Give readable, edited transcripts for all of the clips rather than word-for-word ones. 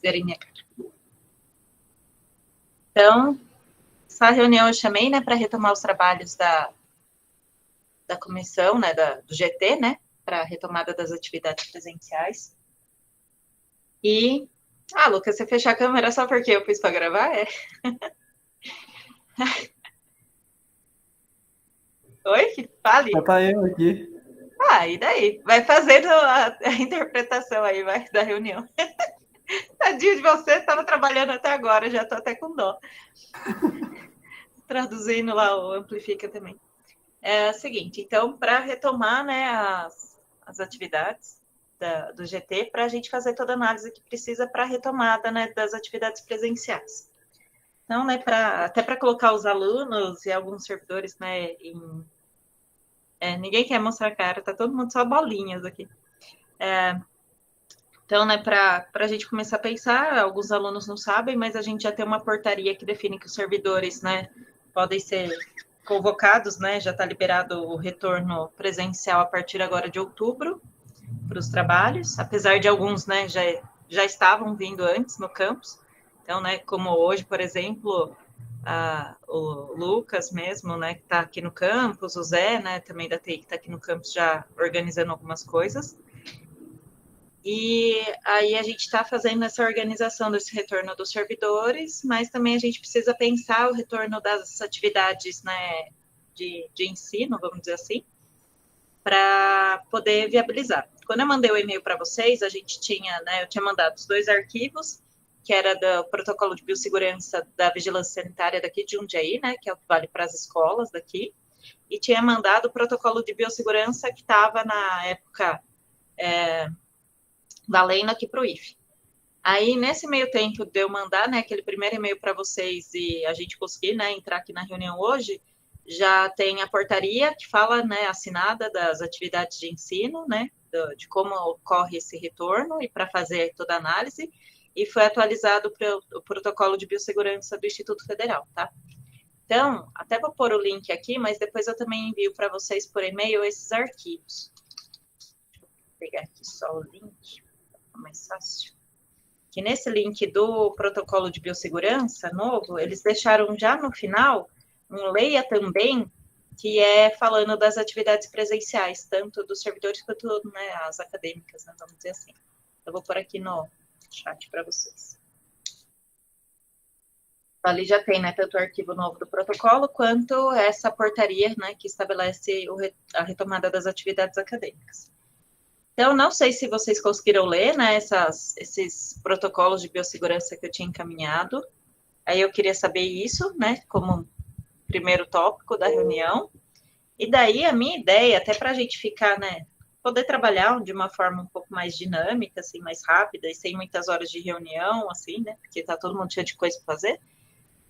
verem minha cara. Então, essa reunião eu chamei, né, para retomar os trabalhos da comissão, né, do GT, né, para a retomada das atividades presenciais. E, Lucas, você fechou a câmera só porque eu fiz para gravar? É. Oi? Fale. Já tá eu aqui. E daí? Vai fazendo a interpretação aí, vai, da reunião. Tadinho de você, estava trabalhando até agora, já estou até com dó. Traduzindo lá o Amplifica também. É o seguinte, então, para retomar, né, as atividades do GT, para a gente fazer toda a análise que precisa para a retomada, né, das atividades presenciais. Então, né, até para colocar os alunos e alguns servidores, né, ninguém quer mostrar a cara, tá todo mundo só bolinhas aqui. Então, né, para a gente começar a pensar, alguns alunos não sabem, mas a gente já tem uma portaria que define que os servidores, né, podem ser convocados, né, já está liberado o retorno presencial a partir agora de outubro para os trabalhos, apesar de alguns, né, já estavam vindo antes no campus. Então, né, como hoje, por exemplo, o Lucas mesmo, né, que está aqui no campus, o Zé, né, também da TI, que está aqui no campus já organizando algumas coisas. E aí a gente está fazendo essa organização desse retorno dos servidores, mas também a gente precisa pensar o retorno das atividades, né, de ensino, vamos dizer assim, para poder viabilizar. Quando eu mandei o e-mail para vocês, a gente tinha, né, eu tinha mandado os 2 arquivos, que era do protocolo de biossegurança da vigilância sanitária daqui de Jundiaí, né, que é o que vale para as escolas daqui, e tinha mandado o protocolo de biossegurança que estava na época valendo aqui para o IFE. Aí, nesse meio tempo de eu mandar, né, aquele primeiro e-mail para vocês e a gente conseguir, né, entrar aqui na reunião hoje, já tem a portaria que fala, né, assinada das atividades de ensino, né, de como ocorre esse retorno e para fazer toda a análise, e foi atualizado o protocolo de biossegurança do Instituto Federal, tá? Então, até vou pôr o link aqui, mas depois eu também envio para vocês por e-mail esses arquivos. Deixa eu pegar aqui só o link, fica mais fácil. Que nesse link do protocolo de biossegurança novo, eles deixaram já no final um leia também, que é falando das atividades presenciais, tanto dos servidores quanto, né, as acadêmicas, né, vamos dizer assim. Eu vou pôr aqui no chat para vocês. Ali já tem, né, tanto o arquivo novo do protocolo, quanto essa portaria, né, que estabelece a retomada das atividades acadêmicas. Então, não sei se vocês conseguiram ler, né, esses protocolos de biossegurança que eu tinha encaminhado. Aí eu queria saber isso, né, como primeiro tópico da reunião. E daí a minha ideia, até para a gente ficar, né, poder trabalhar de uma forma um pouco mais dinâmica, assim, mais rápida e sem muitas horas de reunião, assim, né, porque tá todo mundo cheio de coisa para fazer,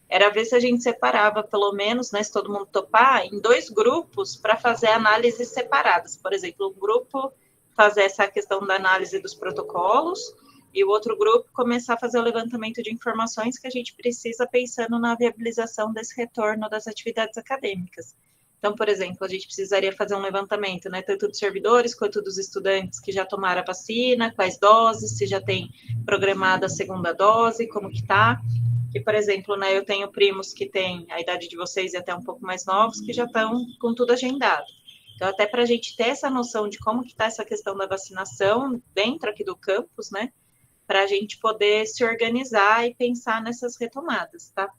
era ver se a gente separava, pelo menos, né, se todo mundo topar, em 2 grupos para fazer análises separadas. Por exemplo, um grupo fazer essa questão da análise dos protocolos e o outro grupo começar a fazer o levantamento de informações que a gente precisa pensando na viabilização desse retorno das atividades acadêmicas. Então, por exemplo, a gente precisaria fazer um levantamento, né, tanto dos servidores quanto dos estudantes que já tomaram a vacina, quais doses, se já tem programada a segunda dose, como que está. Que, por exemplo, né, eu tenho primos que têm a idade de vocês e até um pouco mais novos, que já estão com tudo agendado. Então, até para a gente ter essa noção de como que está essa questão da vacinação dentro aqui do campus, né, para a gente poder se organizar e pensar nessas retomadas, tá?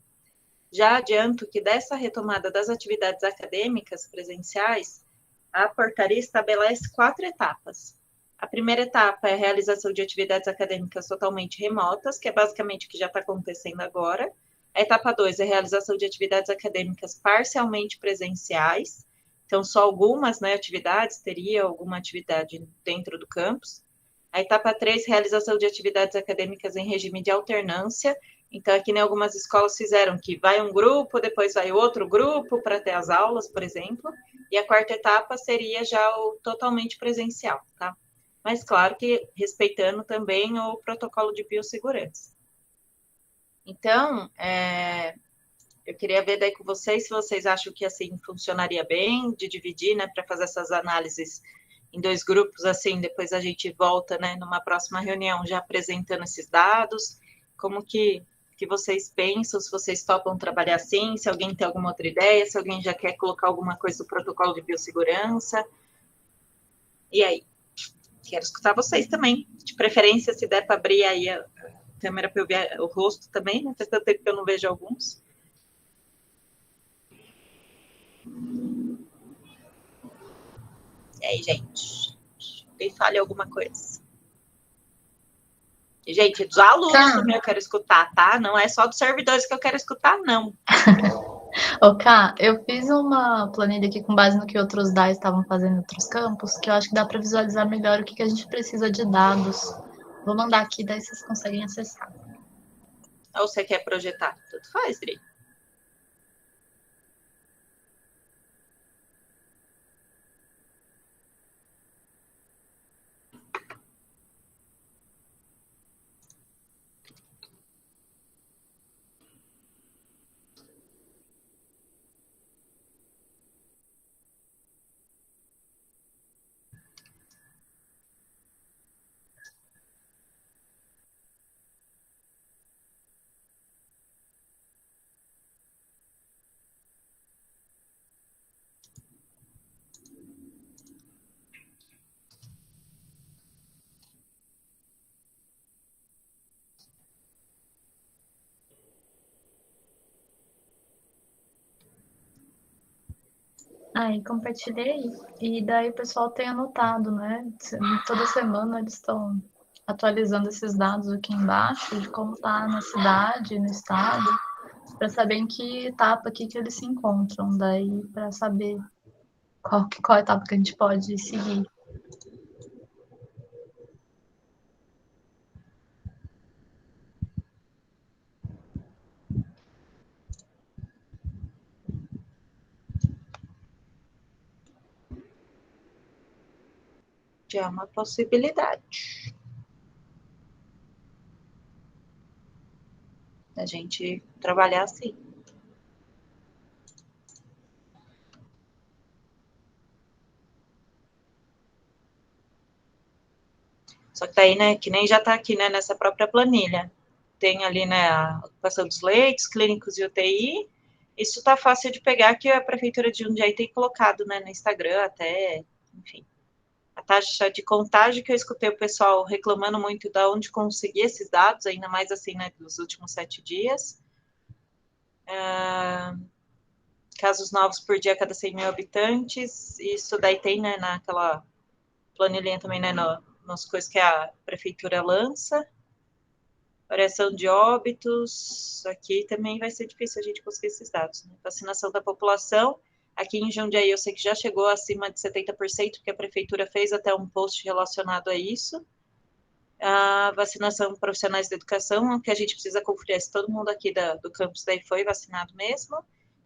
Já adianto que dessa retomada das atividades acadêmicas presenciais, a portaria estabelece 4 etapas. A primeira etapa é a realização de atividades acadêmicas totalmente remotas, que é basicamente o que já está acontecendo agora. A etapa 2 é a realização de atividades acadêmicas parcialmente presenciais. Então, só algumas, né, atividades, teria alguma atividade dentro do campus. A etapa 3, realização de atividades acadêmicas em regime de alternância. Então, aqui, né, algumas escolas fizeram que vai um grupo, depois vai outro grupo para ter as aulas, por exemplo. E a quarta etapa seria já o totalmente presencial, tá? Mas, claro que respeitando também o protocolo de biossegurança. Então, eu queria ver daí com vocês se vocês acham que assim funcionaria bem, de dividir, né, para fazer essas análises em 2 grupos, assim, depois a gente volta, né, numa próxima reunião, já apresentando esses dados, como que vocês pensam, se vocês topam trabalhar assim, se alguém tem alguma outra ideia, se alguém já quer colocar alguma coisa do protocolo de biossegurança. E aí? Quero escutar vocês também. De preferência, se der para abrir aí a câmera para eu ver o rosto também, né? Faz tanto tempo que eu não vejo alguns. E aí, gente? Alguém fale alguma coisa. Gente, dos alunos também eu quero escutar, tá? Não é só dos servidores que eu quero escutar, não. Ô, Ká, eu fiz uma planilha aqui com base no que outros DAIs estavam fazendo em outros campos, que eu acho que dá para visualizar melhor o que a gente precisa de dados. Vou mandar aqui, daí vocês conseguem acessar. Ou você quer projetar? Tudo faz, Dri. Aí, compartilhei. E daí o pessoal tem anotado, né? Toda semana eles estão atualizando esses dados aqui embaixo, de como tá na cidade, no estado, para saber em que etapa aqui que eles se encontram. Daí, para saber qual etapa que a gente pode seguir. Já é uma possibilidade da gente trabalhar assim. Só que daí, né, que nem já está aqui, né, nessa própria planilha. Tem ali, né, a ocupação dos leitos, clínicos e UTI. Isso está fácil de pegar, que a Prefeitura de Jundiaí tem colocado, né, no Instagram até, enfim. A taxa de contágio, que eu escutei o pessoal reclamando muito de onde conseguir esses dados, ainda mais assim, né, dos últimos 7 dias. Casos novos por dia a cada 100 mil habitantes. Isso daí tem, né, naquela planilhinha também, né, nas coisas que a Prefeitura lança. Variação de óbitos, aqui também vai ser difícil a gente conseguir esses dados. Né? Vacinação da população, aqui em Jundiaí eu sei que já chegou acima de 70%, porque a prefeitura fez até um post relacionado a isso. A vacinação profissionais da educação, que a gente precisa conferir se todo mundo aqui do campus daí foi vacinado mesmo,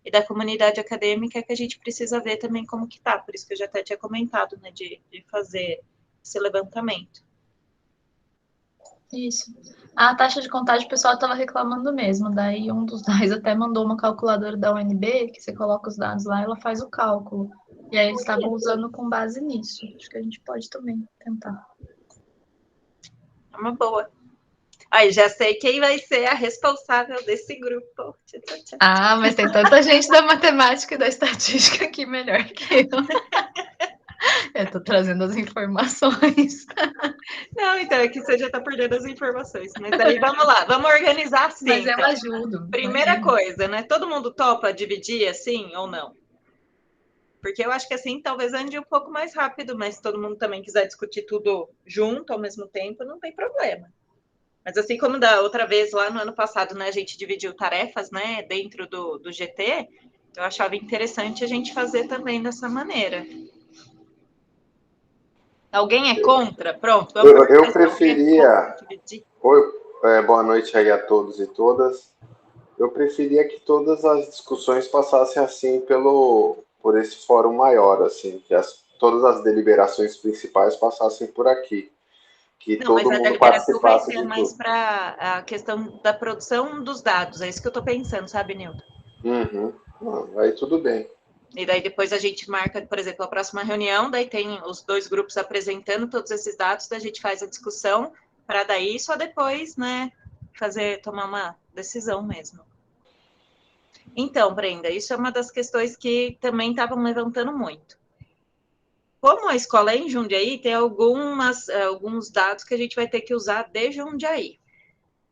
e da comunidade acadêmica, que a gente precisa ver também como que tá, por isso que eu já até tinha comentado, né, de fazer esse levantamento. Isso. A taxa de contágio o pessoal estava reclamando mesmo. Daí um dos DAIs até mandou uma calculadora da UNB, que você coloca os dados lá, ela faz o cálculo. E aí eles estavam usando com base nisso. Acho que a gente pode também tentar. É uma boa. Aí já sei quem vai ser a responsável desse grupo. Ah, mas tem tanta gente da matemática e da estatística aqui melhor que eu. Eu tô trazendo as informações. Não, então é que você já tá perdendo as informações. Mas aí vamos lá, vamos organizar assim. Mas eu então. ajudo. Primeira coisa, né? Todo mundo topa dividir assim ou não? Porque eu acho que assim talvez ande um pouco mais rápido, mas se todo mundo também quiser discutir tudo junto ao mesmo tempo, não tem problema. Mas assim como da outra vez lá no ano passado, né, a gente dividiu tarefas, né, dentro do GT, eu achava interessante a gente fazer também dessa maneira. Alguém é contra? Pronto, vamos eu preferia. Boa noite aí a todos e todas. Eu preferia que todas as discussões passassem assim por esse fórum maior, assim, que todas as deliberações principais passassem por aqui. Que Não, todo mas a mundo deliberação vai participasse ser de mais tudo. para a questão da produção dos dados, é isso que eu estou pensando, sabe, Nilton? Uhum. Aí tudo bem. E daí depois a gente marca, por exemplo, a próxima reunião, daí tem os 2 grupos apresentando todos esses dados, daí a gente faz a discussão, para daí só depois, né, tomar uma decisão mesmo. Então, Brenda, isso é uma das questões que também estavam levantando muito. Como a escola é em Jundiaí, tem alguns dados que a gente vai ter que usar de Jundiaí,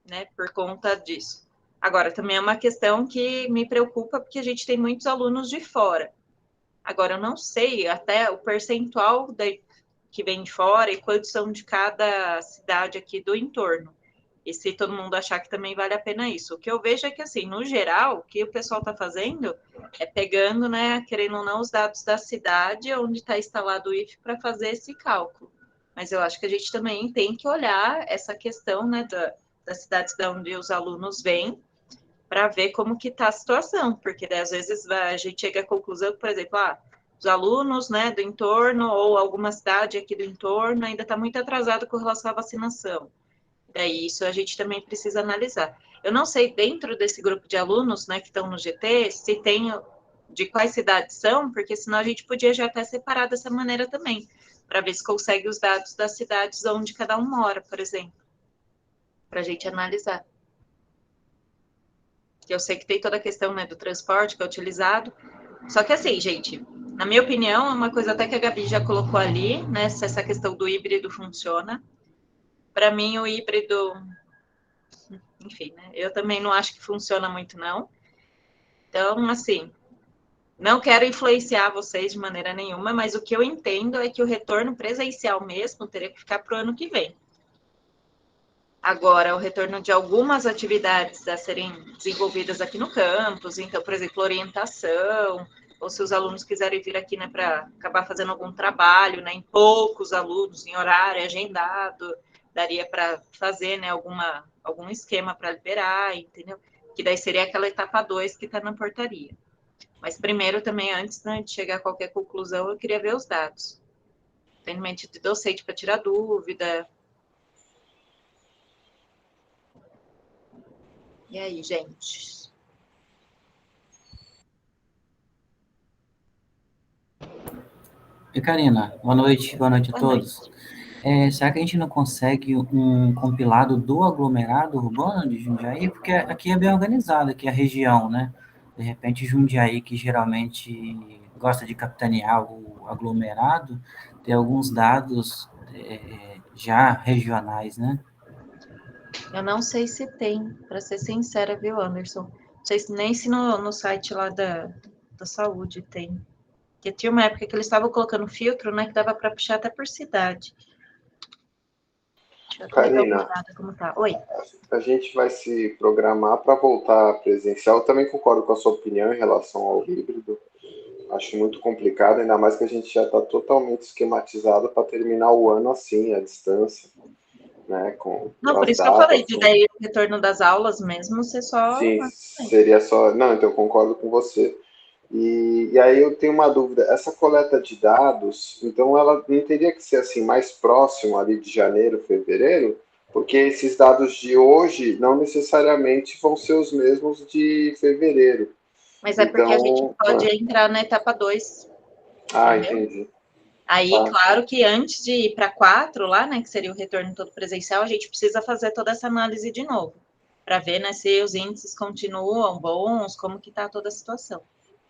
né, por conta disso. Agora, também é uma questão que me preocupa, porque a gente tem muitos alunos de fora. Agora, eu não sei até o percentual que vem de fora e quantos são de cada cidade aqui do entorno. E se todo mundo achar que também vale a pena isso. O que eu vejo é que, assim, no geral, o que o pessoal está fazendo é pegando, né, querendo ou não, os dados da cidade onde está instalado o IFE para fazer esse cálculo. Mas eu acho que a gente também tem que olhar essa questão, né, das cidades de onde os alunos vêm, para ver como que está a situação, porque daí, às vezes a gente chega à conclusão que, por exemplo, os alunos, né, do entorno ou alguma cidade aqui do entorno ainda está muito atrasado com relação à vacinação. Daí isso a gente também precisa analisar. Eu não sei, dentro desse grupo de alunos, né, que estão no GT, se tem de quais cidades são, porque senão a gente podia já até separar dessa maneira também, para ver se consegue os dados das cidades onde cada um mora, por exemplo, para a gente analisar. Eu sei que tem toda a questão, né, do transporte que é utilizado, só que assim, gente, na minha opinião, é uma coisa até que a Gabi já colocou ali, né, se essa questão do híbrido funciona. Para mim, o híbrido, enfim, né, eu também não acho que funciona muito, não. Então, assim, não quero influenciar vocês de maneira nenhuma, mas o que eu entendo é que o retorno presencial mesmo teria que ficar para o ano que vem. Agora, o retorno de algumas atividades a serem desenvolvidas aqui no campus, então, por exemplo, orientação, ou se os alunos quiserem vir aqui, né, para acabar fazendo algum trabalho, né, em poucos alunos, em horário agendado, daria para fazer, né, algum esquema para liberar, entendeu? Que daí seria aquela etapa 2 que está na portaria. Mas primeiro também, antes, né, de chegar a qualquer conclusão, eu queria ver os dados. Tem em mente de docente para tirar dúvida. E aí, gente? E Karina, boa noite a todos. Será que a gente não consegue um compilado do aglomerado urbano de Jundiaí? Porque aqui é bem organizado, aqui é a região, né? De repente, Jundiaí, que geralmente gosta de capitanear o aglomerado, tem alguns dados já regionais, né? Eu não sei se tem, para ser sincera, viu, Anderson? Não sei nem se no site lá da saúde tem. Porque tinha uma época que eles estavam colocando filtro, né, que dava para puxar até por cidade. Deixa eu até dar uma olhada como tá. Oi. A gente vai se programar para voltar presencial. Eu também concordo com a sua opinião em relação ao híbrido. Acho muito complicado, ainda mais que a gente já está totalmente esquematizado para terminar o ano assim, à distância. Né, não, por isso datas, que eu falei, de daí o retorno das aulas mesmo, você só... Sim, seria só... Não, então eu concordo com você. E aí eu tenho uma dúvida, essa coleta de dados, então ela não teria que ser assim mais próximo ali de janeiro, fevereiro? Porque esses dados de hoje não necessariamente vão ser os mesmos de fevereiro. Mas é porque a gente pode entrar na etapa 2. Ah, entendeu? Entendi. Aí, claro que antes de ir para 4 lá, né, que seria o retorno todo presencial, a gente precisa fazer toda essa análise de novo, para ver, né, se os índices continuam bons, como que está toda a situação.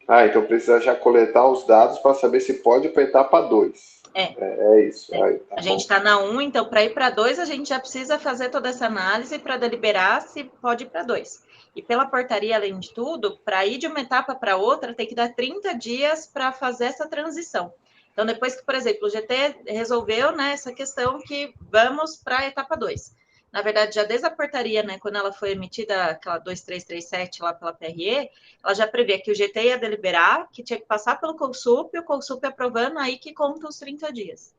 Ah, então precisa já coletar os dados para saber se pode ir para a etapa 2. É isso. Aí, tá, a gente está na 1, então para ir para 2 a gente já precisa fazer toda essa análise para deliberar se pode ir para 2. E pela portaria, além de tudo, para ir de uma etapa para outra, tem que dar 30 dias para fazer essa transição. Então, depois que, por exemplo, o GT resolveu, né, essa questão que vamos para a etapa 2. Na verdade, já desde a portaria, né, quando ela foi emitida, aquela 2337 lá pela PRE, ela já previa que o GT ia deliberar, que tinha que passar pelo Consup, o Consup aprovando, aí que conta os 30 dias.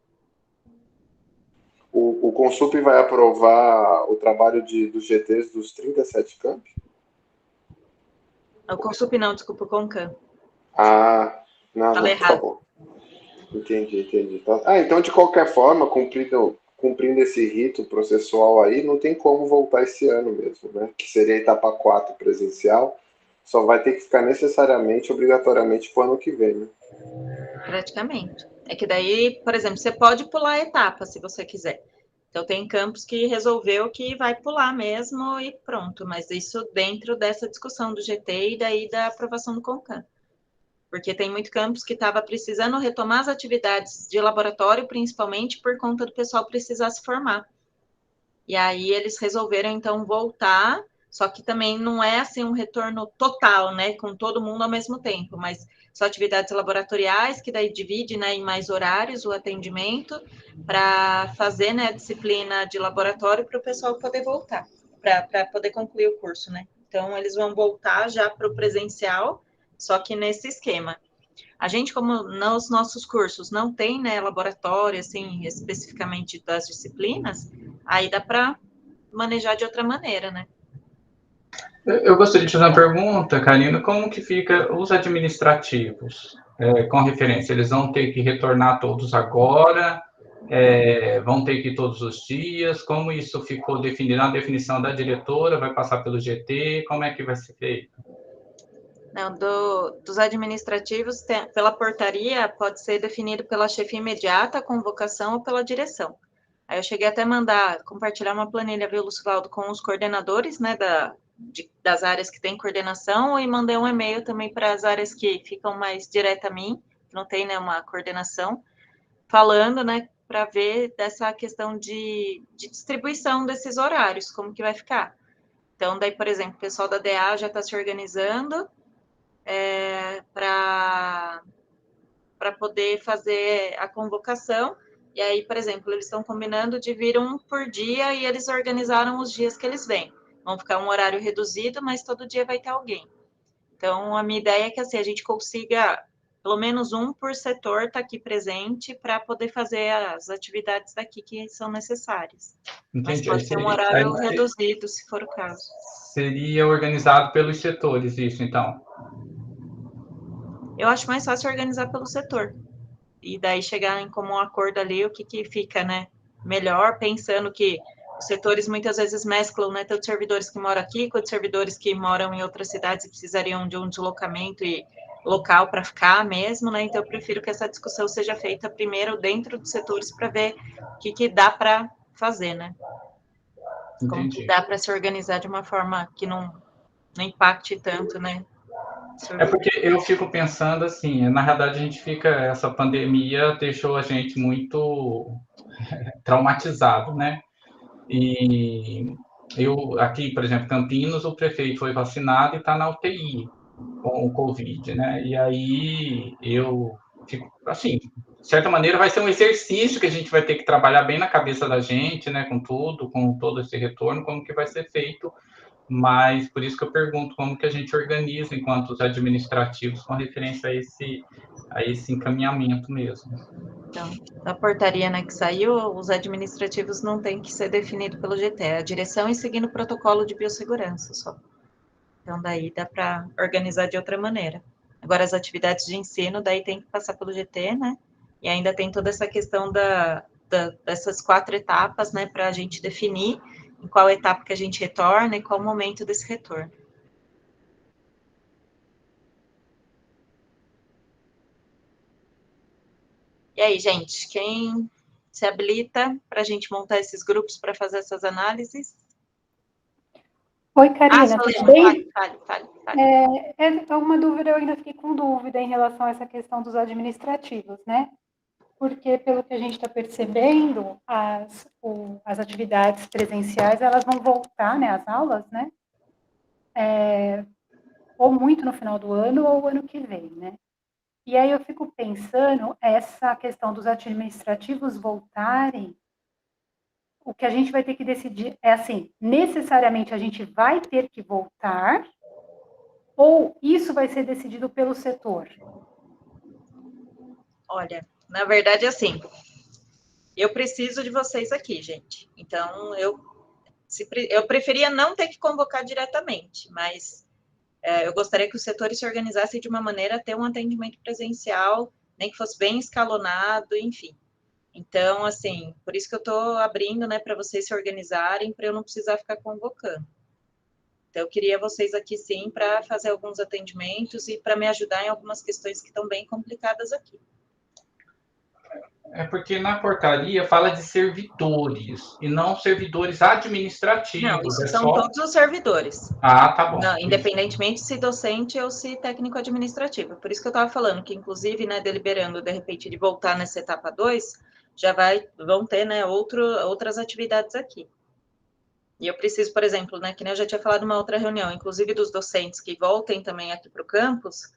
O Consup vai aprovar o trabalho dos GTs dos 37 campi? O Consup não, desculpa, o Concam. Ah, não, Falei não, tá bom. Entendi. Ah, então, de qualquer forma, cumprindo esse rito processual aí, não tem como voltar esse ano mesmo, né? Que seria a etapa 4 presencial, só vai ter que ficar necessariamente, obrigatoriamente, para o ano que vem, né? Praticamente. É que daí, por exemplo, você pode pular a etapa, se você quiser. Então, tem campus que resolveu que vai pular mesmo e pronto, mas isso dentro dessa discussão do GT e daí da aprovação do CONCAN. Porque tem muito campus que estava precisando retomar as atividades de laboratório, principalmente por conta do pessoal precisar se formar. E aí eles resolveram, então, voltar, só que também não é, assim, um retorno total, né, com todo mundo ao mesmo tempo, mas são atividades laboratoriais, que daí divide, né, em mais horários o atendimento, para fazer, né, a disciplina de laboratório para o pessoal poder voltar, para poder concluir o curso, né. Então, eles vão voltar já para o presencial, só que nesse esquema. A gente, como nos nossos cursos não tem, né, laboratório, assim, especificamente das disciplinas, aí dá para manejar de outra maneira, né? Eu gostaria de fazer uma pergunta, Karina, como que fica os administrativos com referência? Eles vão ter que retornar todos agora? Vão ter que ir todos os dias? Como isso ficou definido na definição da diretora? Vai passar pelo GT? Como é que vai ser feito? Não, dos administrativos, pela portaria, pode ser definido pela chefia imediata, convocação ou pela direção. Aí eu cheguei até a compartilhar uma planilha, viu, Lucivaldo, com os coordenadores, né, das áreas que tem coordenação, e mandei um e-mail também para as áreas que ficam mais direto a mim, que não tem, né, uma coordenação, falando, né, para ver dessa questão de distribuição desses horários, como que vai ficar. Então, daí, por exemplo, o pessoal da DA já está se organizando para poder fazer a convocação. E aí, por exemplo, eles estão combinando de vir um por dia e eles organizaram os dias que eles vêm. Vão ficar um horário reduzido, mas todo dia vai ter alguém. Então, a minha ideia é que assim, a gente consiga, pelo menos um por setor, estar aqui presente para poder fazer as atividades daqui que são necessárias. Entendi. Mas pode ser um horário reduzido, se for o caso. Seria organizado pelos setores, isso, então? Eu acho mais fácil organizar pelo setor. E daí chegar em comum acordo ali, o que fica, né, melhor, pensando que os setores muitas vezes mesclam, né, tanto servidores que moram aqui, quanto servidores que moram em outras cidades e precisariam de um deslocamento e local para ficar mesmo, né, então eu prefiro que essa discussão seja feita primeiro dentro dos setores para ver o que dá para fazer, né. Como que dá para se organizar de uma forma que não impacte tanto, né. Porque eu fico pensando assim, na realidade essa pandemia deixou a gente muito traumatizado, né? E eu aqui, por exemplo, Campinas, o prefeito foi vacinado e está na UTI com o Covid, né? E aí eu fico assim, de certa maneira vai ser um exercício que a gente vai ter que trabalhar bem na cabeça da gente, né? Com todo esse retorno, como que vai ser feito. Mas por isso que eu pergunto como que a gente organiza enquanto os administrativos com referência a esse encaminhamento mesmo. Então, a portaria, né, que saiu, os administrativos não tem que ser definido pelo GT, é a direção e seguindo o protocolo de biossegurança só. Então, daí dá para organizar de outra maneira. Agora, as atividades de ensino, daí tem que passar pelo GT, né? E ainda tem toda essa questão dessas 4 etapas, né, para a gente definir em qual etapa que a gente retorna e qual o momento desse retorno. E aí, gente, quem se habilita para a gente montar esses grupos para fazer essas análises? Oi, Karina, tudo bem? Fale. É uma dúvida, eu ainda fiquei com dúvida em relação a essa questão dos administrativos, né? Porque, pelo que a gente está percebendo, as atividades presenciais, elas vão voltar, né, as aulas, né? Ou muito no final do ano, ou o ano que vem, né? E aí eu fico pensando, essa questão dos administrativos voltarem, o que a gente vai ter que decidir é assim, necessariamente a gente vai ter que voltar, ou isso vai ser decidido pelo setor? Olha, na verdade, assim, eu preciso de vocês aqui, gente. Então, eu preferia não ter que convocar diretamente, mas eu gostaria que os setores se organizassem de uma maneira a ter um atendimento presencial, nem que fosse bem escalonado, enfim. Então, assim, por isso que eu estou abrindo, né, para vocês se organizarem, para eu não precisar ficar convocando. Então, eu queria vocês aqui, sim, para fazer alguns atendimentos e para me ajudar em algumas questões que estão bem complicadas aqui. É porque na portaria fala de servidores, e não servidores administrativos. Não, isso são todos os servidores. Ah, tá bom. Não, independentemente se docente ou se técnico-administrativo. Por isso que eu estava falando que, inclusive, né, deliberando, de repente, de voltar nessa etapa 2, já vão ter, né, outras atividades aqui. E eu preciso, por exemplo, né, que nem eu já tinha falado numa outra reunião, inclusive dos docentes que voltem também aqui para o campus,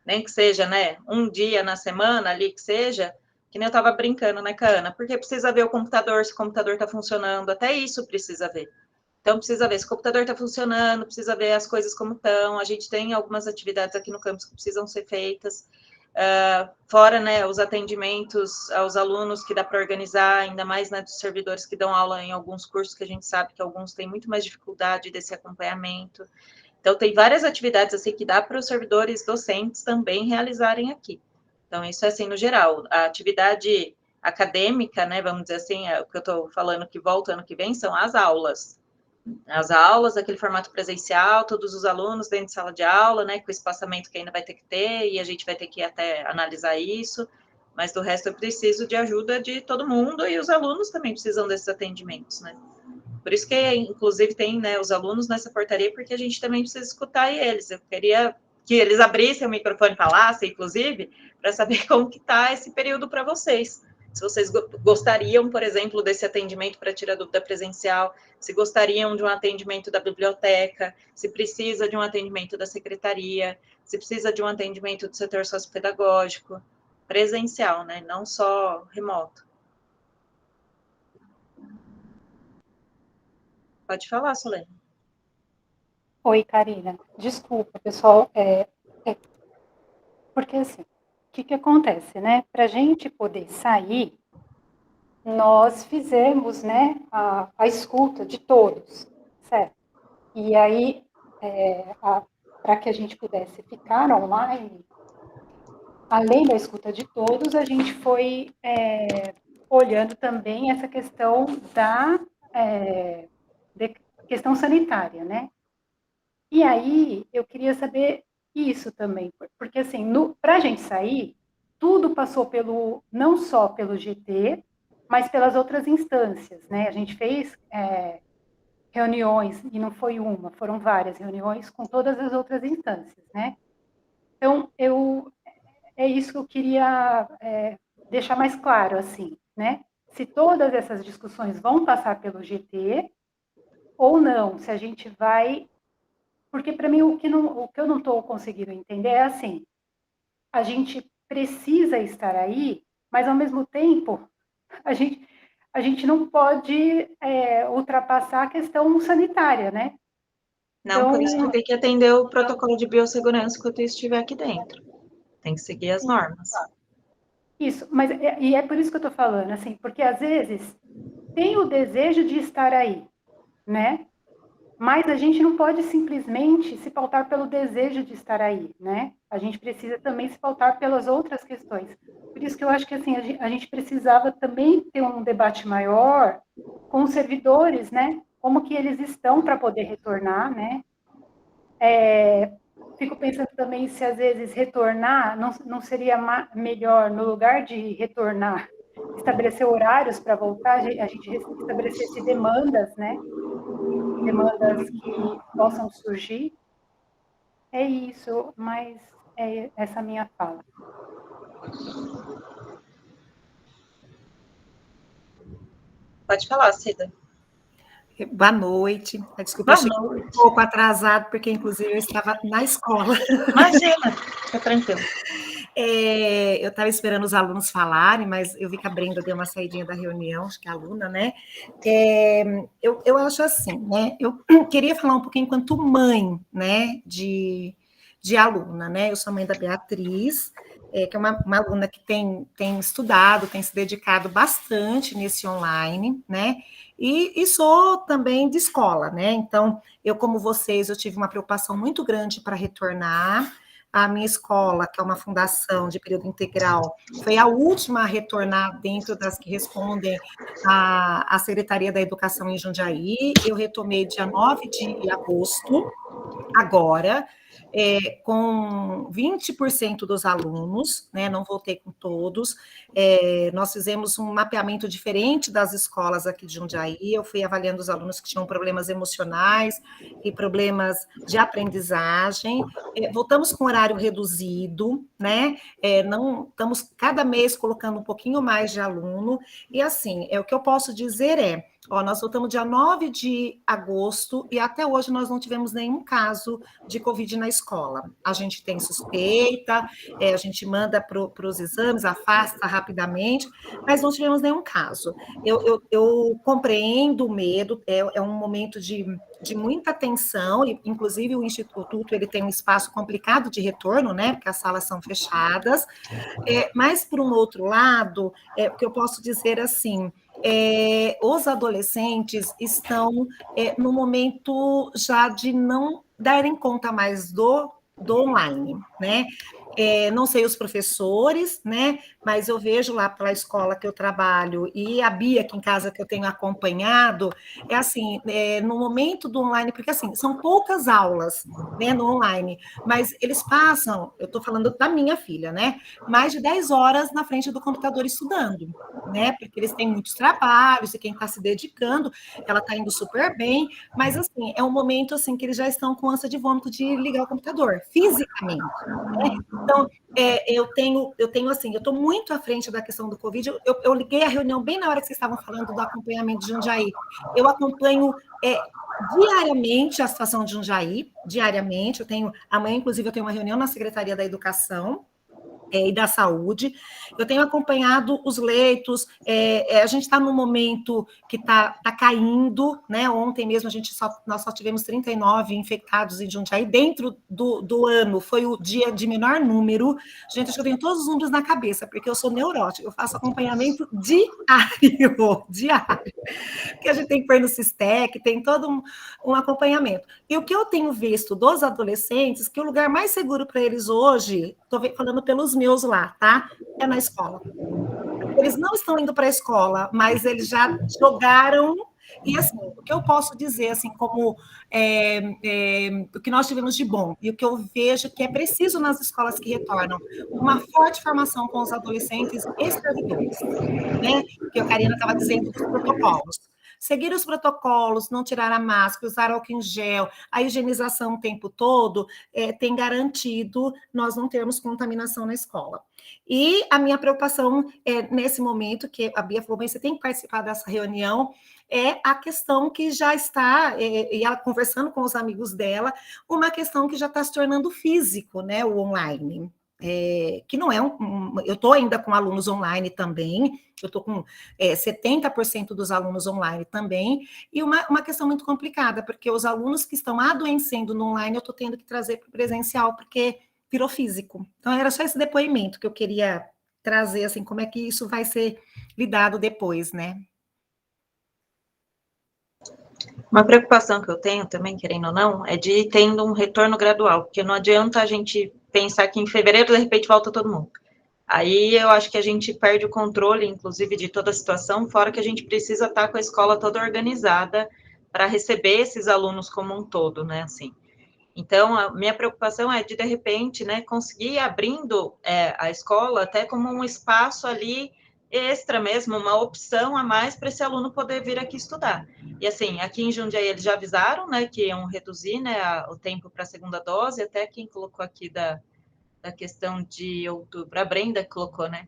nem que seja, né, um dia na semana ali, que seja, que nem eu estava brincando, né, com a Ana, porque precisa ver o computador, se o computador está funcionando, até isso precisa ver. Então, precisa ver se o computador está funcionando, precisa ver as coisas como estão. A gente tem algumas atividades aqui no campus que precisam ser feitas. Fora, né, os atendimentos aos alunos que dá para organizar, ainda mais, né, dos servidores que dão aula em alguns cursos, que a gente sabe que alguns têm muito mais dificuldade desse acompanhamento. Então, tem várias atividades, assim, que dá para os servidores docentes também realizarem aqui. Então, isso é, assim, no geral. A atividade acadêmica, né, vamos dizer assim, o que eu estou falando que volta ano que vem, são as aulas. As aulas, aquele formato presencial, todos os alunos dentro de sala de aula, né, com o espaçamento que ainda vai ter que ter, e a gente vai ter que até analisar isso, mas do resto eu preciso de ajuda de todo mundo, e os alunos também precisam desses atendimentos, né. Por isso que, inclusive, tem, né, os alunos nessa portaria, porque a gente também precisa escutar eles. Eu queria que eles abrissem o microfone e falassem, inclusive, para saber como que está esse período para vocês. Se vocês gostariam, por exemplo, desse atendimento para tirar dúvida presencial, se gostariam de um atendimento da biblioteca, se precisa de um atendimento da secretaria, se precisa de um atendimento do setor sociopedagógico, presencial, né? Não só remoto. Pode falar, Solene. Oi, Karina. Desculpa, pessoal. Porque assim, o que acontece, né? Para a gente poder sair, nós fizemos, né, a escuta de todos, certo? E aí, para que a gente pudesse ficar online, além da escuta de todos, a gente foi olhando também essa questão da questão sanitária, né? E aí, eu queria saber isso também, porque assim, para a gente sair, tudo passou não só pelo GT, mas pelas outras instâncias, né? A gente fez reuniões, e não foi uma, foram várias reuniões com todas as outras instâncias, né? Então, é isso que eu queria deixar mais claro, assim, né? Se todas essas discussões vão passar pelo GT ou não, se a gente vai... Porque, para mim, o que eu não estou conseguindo entender é assim, a gente precisa estar aí, mas, ao mesmo tempo, a gente não pode ultrapassar a questão sanitária, né? Não, então, por isso que tem que atender o protocolo de biossegurança enquanto eu estiver aqui dentro. Tem que seguir as normas. Isso, mas é por isso que eu estou falando, assim, porque às vezes tem o desejo de estar aí, né? Mas a gente não pode simplesmente se pautar pelo desejo de estar aí, né? A gente precisa também se pautar pelas outras questões. Por isso que eu acho que assim, a gente precisava também ter um debate maior com os servidores, né? Como que eles estão para poder retornar, né? Fico pensando também se às vezes retornar não seria melhor, no lugar de retornar, estabelecer horários para voltar, a gente estabelecesse demandas, né? Demandas que possam surgir. É isso, mas é essa minha fala. Pode falar, Cida. Boa noite. Desculpa, eu cheguei um pouco atrasado, porque, inclusive, eu estava na escola. Imagina, fica tranquilo. Eu estava esperando os alunos falarem, mas eu vi que a Brenda deu uma saidinha da reunião, acho que é aluna, né? Eu acho assim, né? Eu queria falar um pouquinho enquanto mãe, né, de aluna, né? Eu sou mãe da Beatriz, que é uma aluna que tem estudado, tem se dedicado bastante nesse online, né? E sou também de escola, né? Então, eu, como vocês, eu tive uma preocupação muito grande para retornar. A minha escola, que é uma fundação de período integral, foi a última a retornar dentro das que respondem à Secretaria da Educação em Jundiaí. Eu retomei dia 9 de agosto, agora, com 20% dos alunos, né, não voltei com todos, nós fizemos um mapeamento diferente das escolas aqui de Jundiaí, eu fui avaliando os alunos que tinham problemas emocionais e problemas de aprendizagem, voltamos com horário reduzido, né, não estamos cada mês colocando um pouquinho mais de aluno, e assim, o que eu posso dizer nós voltamos dia 9 de agosto e até hoje nós não tivemos nenhum caso de Covid na escola. A gente tem suspeita, a gente manda para os exames, afasta rapidamente, mas não tivemos nenhum caso. Eu compreendo o medo, é um momento de muita tensão, e inclusive o Instituto ele tem um espaço complicado de retorno, né, porque as salas são fechadas, mas, por um outro lado, o que eu posso dizer assim, os adolescentes estão no momento já de não darem conta mais do online, né? Não sei os professores, né? Mas eu vejo lá pela escola que eu trabalho e a Bia aqui em casa que eu tenho acompanhado, assim, no momento do online, porque assim, são poucas aulas, né, no online, mas eles passam, eu estou falando da minha filha, né? Mais de 10 horas na frente do computador estudando, né? Porque eles têm muitos trabalhos e quem está se dedicando, ela está indo super bem, mas assim, é um momento assim que eles já estão com ânsia de vômito de ligar o computador, fisicamente, né? Então, eu tenho assim, eu estou muito à frente da questão do Covid, eu liguei a reunião bem na hora que vocês estavam falando do acompanhamento de Jundiaí, eu acompanho diariamente a situação de Jundiaí, diariamente, amanhã, inclusive, eu tenho uma reunião na Secretaria da Educação, e da saúde, eu tenho acompanhado os leitos, a gente está num momento que está caindo, né? Ontem mesmo nós só tivemos 39 infectados em Jundiaí, dentro do ano, foi o dia de menor número, gente, acho que eu tenho todos os números na cabeça, porque eu sou neurótica, eu faço acompanhamento diário, que a gente tem que pôr no Sistec, tem todo um acompanhamento. E o que eu tenho visto dos adolescentes, que o lugar mais seguro para eles hoje, estou falando pelos meus lá, tá? É na escola. Eles não estão indo para a escola, mas eles já jogaram. E assim, o que eu posso dizer, assim, como o que nós tivemos de bom, e o que eu vejo que é preciso nas escolas que retornam, uma forte formação com os adolescentes e servidores, né? Que a Karina estava dizendo dos protocolos. Seguir os protocolos, não tirar a máscara, usar álcool em gel, a higienização o tempo todo, tem garantido nós não termos contaminação na escola. E a minha preocupação nesse momento, que a Bia falou, bem, você tem que participar dessa reunião, é a questão que já está, e ela conversando com os amigos dela, uma questão que já está se tornando físico, né, o online. Que não é eu estou ainda com alunos online também, eu estou com 70% dos alunos online também, e uma questão muito complicada, porque os alunos que estão adoecendo no online, eu estou tendo que trazer para o presencial, porque virou físico. Então, era só esse depoimento que eu queria trazer, assim, como é que isso vai ser lidado depois, né? Uma preocupação que eu tenho também, querendo ou não, é de ir tendo um retorno gradual, porque não adianta a gente pensar que em fevereiro, de repente, volta todo mundo. Aí eu acho que a gente perde o controle, inclusive, de toda a situação, fora que a gente precisa estar com a escola toda organizada para receber esses alunos como um todo, né, assim. Então, a minha preocupação é de repente, né, conseguir abrindo a escola até como um espaço ali extra mesmo, uma opção a mais para esse aluno poder vir aqui estudar. E assim, aqui em Jundiaí eles já avisaram, né, que iam reduzir, né, o tempo para a segunda dose, até quem colocou aqui da questão de outubro, a Brenda colocou, né,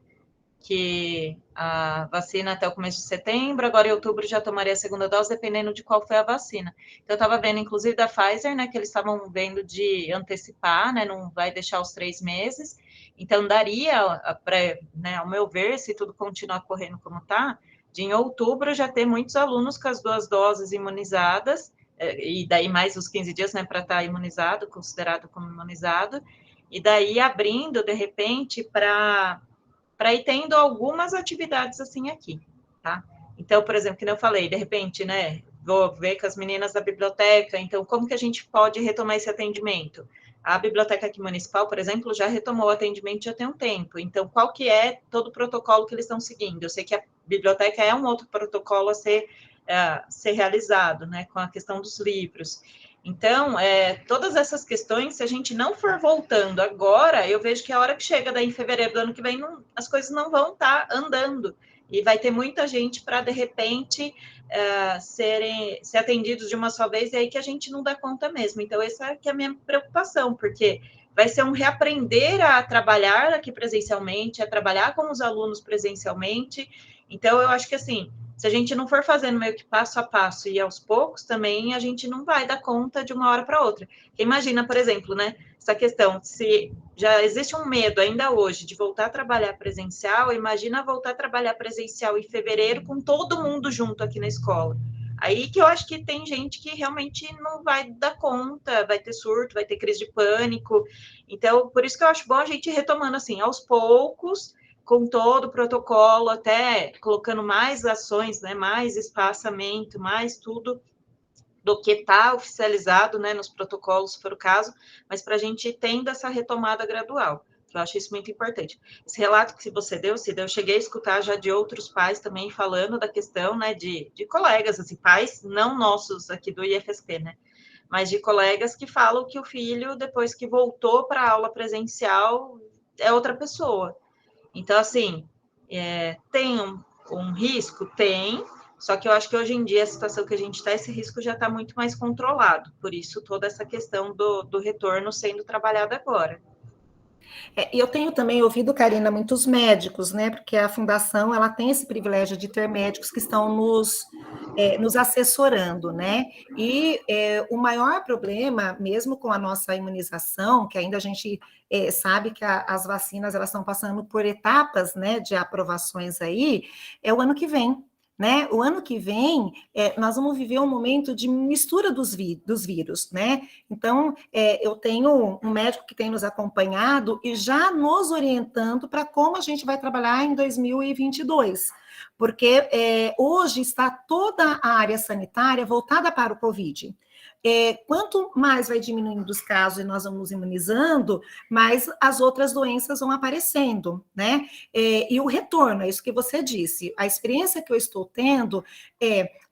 que a vacina até o começo de setembro, agora em outubro já tomaria a segunda dose, dependendo de qual foi a vacina. Então, eu estava vendo, inclusive, da Pfizer, né, que eles estavam vendo de antecipar, né, não vai deixar os 3 meses, então daria, né, ao meu ver, se tudo continuar correndo como está, de em outubro já ter muitos alunos com as 2 doses imunizadas, e daí mais os 15 dias, né, para estar imunizado, considerado como imunizado, e daí abrindo, de repente, para ir tendo algumas atividades assim aqui, tá? Então, por exemplo, que eu falei, de repente, né, vou ver com as meninas da biblioteca, então, como que a gente pode retomar esse atendimento? A biblioteca aqui municipal, por exemplo, já retomou o atendimento já tem um tempo, então, qual que é todo o protocolo que eles estão seguindo? Eu sei que a biblioteca é um outro protocolo a ser realizado, né, com a questão dos livros. Então, todas essas questões, se a gente não for voltando agora, eu vejo que a hora que chega daí em fevereiro do ano que vem, as coisas não vão estar andando. E vai ter muita gente para, de repente, ser atendidos de uma só vez, e aí que a gente não dá conta mesmo. Então, essa é que é a minha preocupação, porque vai ser um reaprender a trabalhar aqui presencialmente, a trabalhar com os alunos presencialmente. Então, eu acho que, assim, se a gente não for fazendo meio que passo a passo e aos poucos, também a gente não vai dar conta de uma hora para outra. Imagina, por exemplo, né, essa questão, se já existe um medo ainda hoje de voltar a trabalhar presencial, imagina voltar a trabalhar presencial em fevereiro com todo mundo junto aqui na escola. Aí que eu acho que tem gente que realmente não vai dar conta, vai ter surto, vai ter crise de pânico. Então, por isso que eu acho bom a gente ir retomando assim, aos poucos, com todo o protocolo, até colocando mais ações, né, mais espaçamento, mais tudo do que está oficializado, né, nos protocolos, se for o caso, mas para a gente ir tendo essa retomada gradual. Eu acho isso muito importante. Esse relato que você deu, Cida, eu cheguei a escutar já de outros pais também falando da questão, né, de colegas, assim, pais não nossos aqui do IFSP, né, mas de colegas que falam que o filho, depois que voltou para a aula presencial, é outra pessoa. Então, assim, tem um risco? Tem, só que eu acho que hoje em dia, a situação que a gente está, esse risco já está muito mais controlado, por isso toda essa questão do retorno sendo trabalhada agora. Eu tenho também ouvido, Karina, muitos médicos, né? Porque a fundação ela tem esse privilégio de ter médicos que estão nos assessorando, né? E o maior problema, mesmo com a nossa imunização, que ainda a gente sabe que as vacinas elas estão passando por etapas, né, de aprovações aí, é o ano que vem. Né? O ano que vem, nós vamos viver um momento de mistura dos vírus, né? Então, eu tenho um médico que tem nos acompanhado e já nos orientando para como a gente vai trabalhar em 2022, porque hoje está toda a área sanitária voltada para o Covid. Quanto mais vai diminuindo os casos e nós vamos imunizando, mais as outras doenças vão aparecendo, né? E o retorno, é isso que você disse. A experiência que eu estou tendo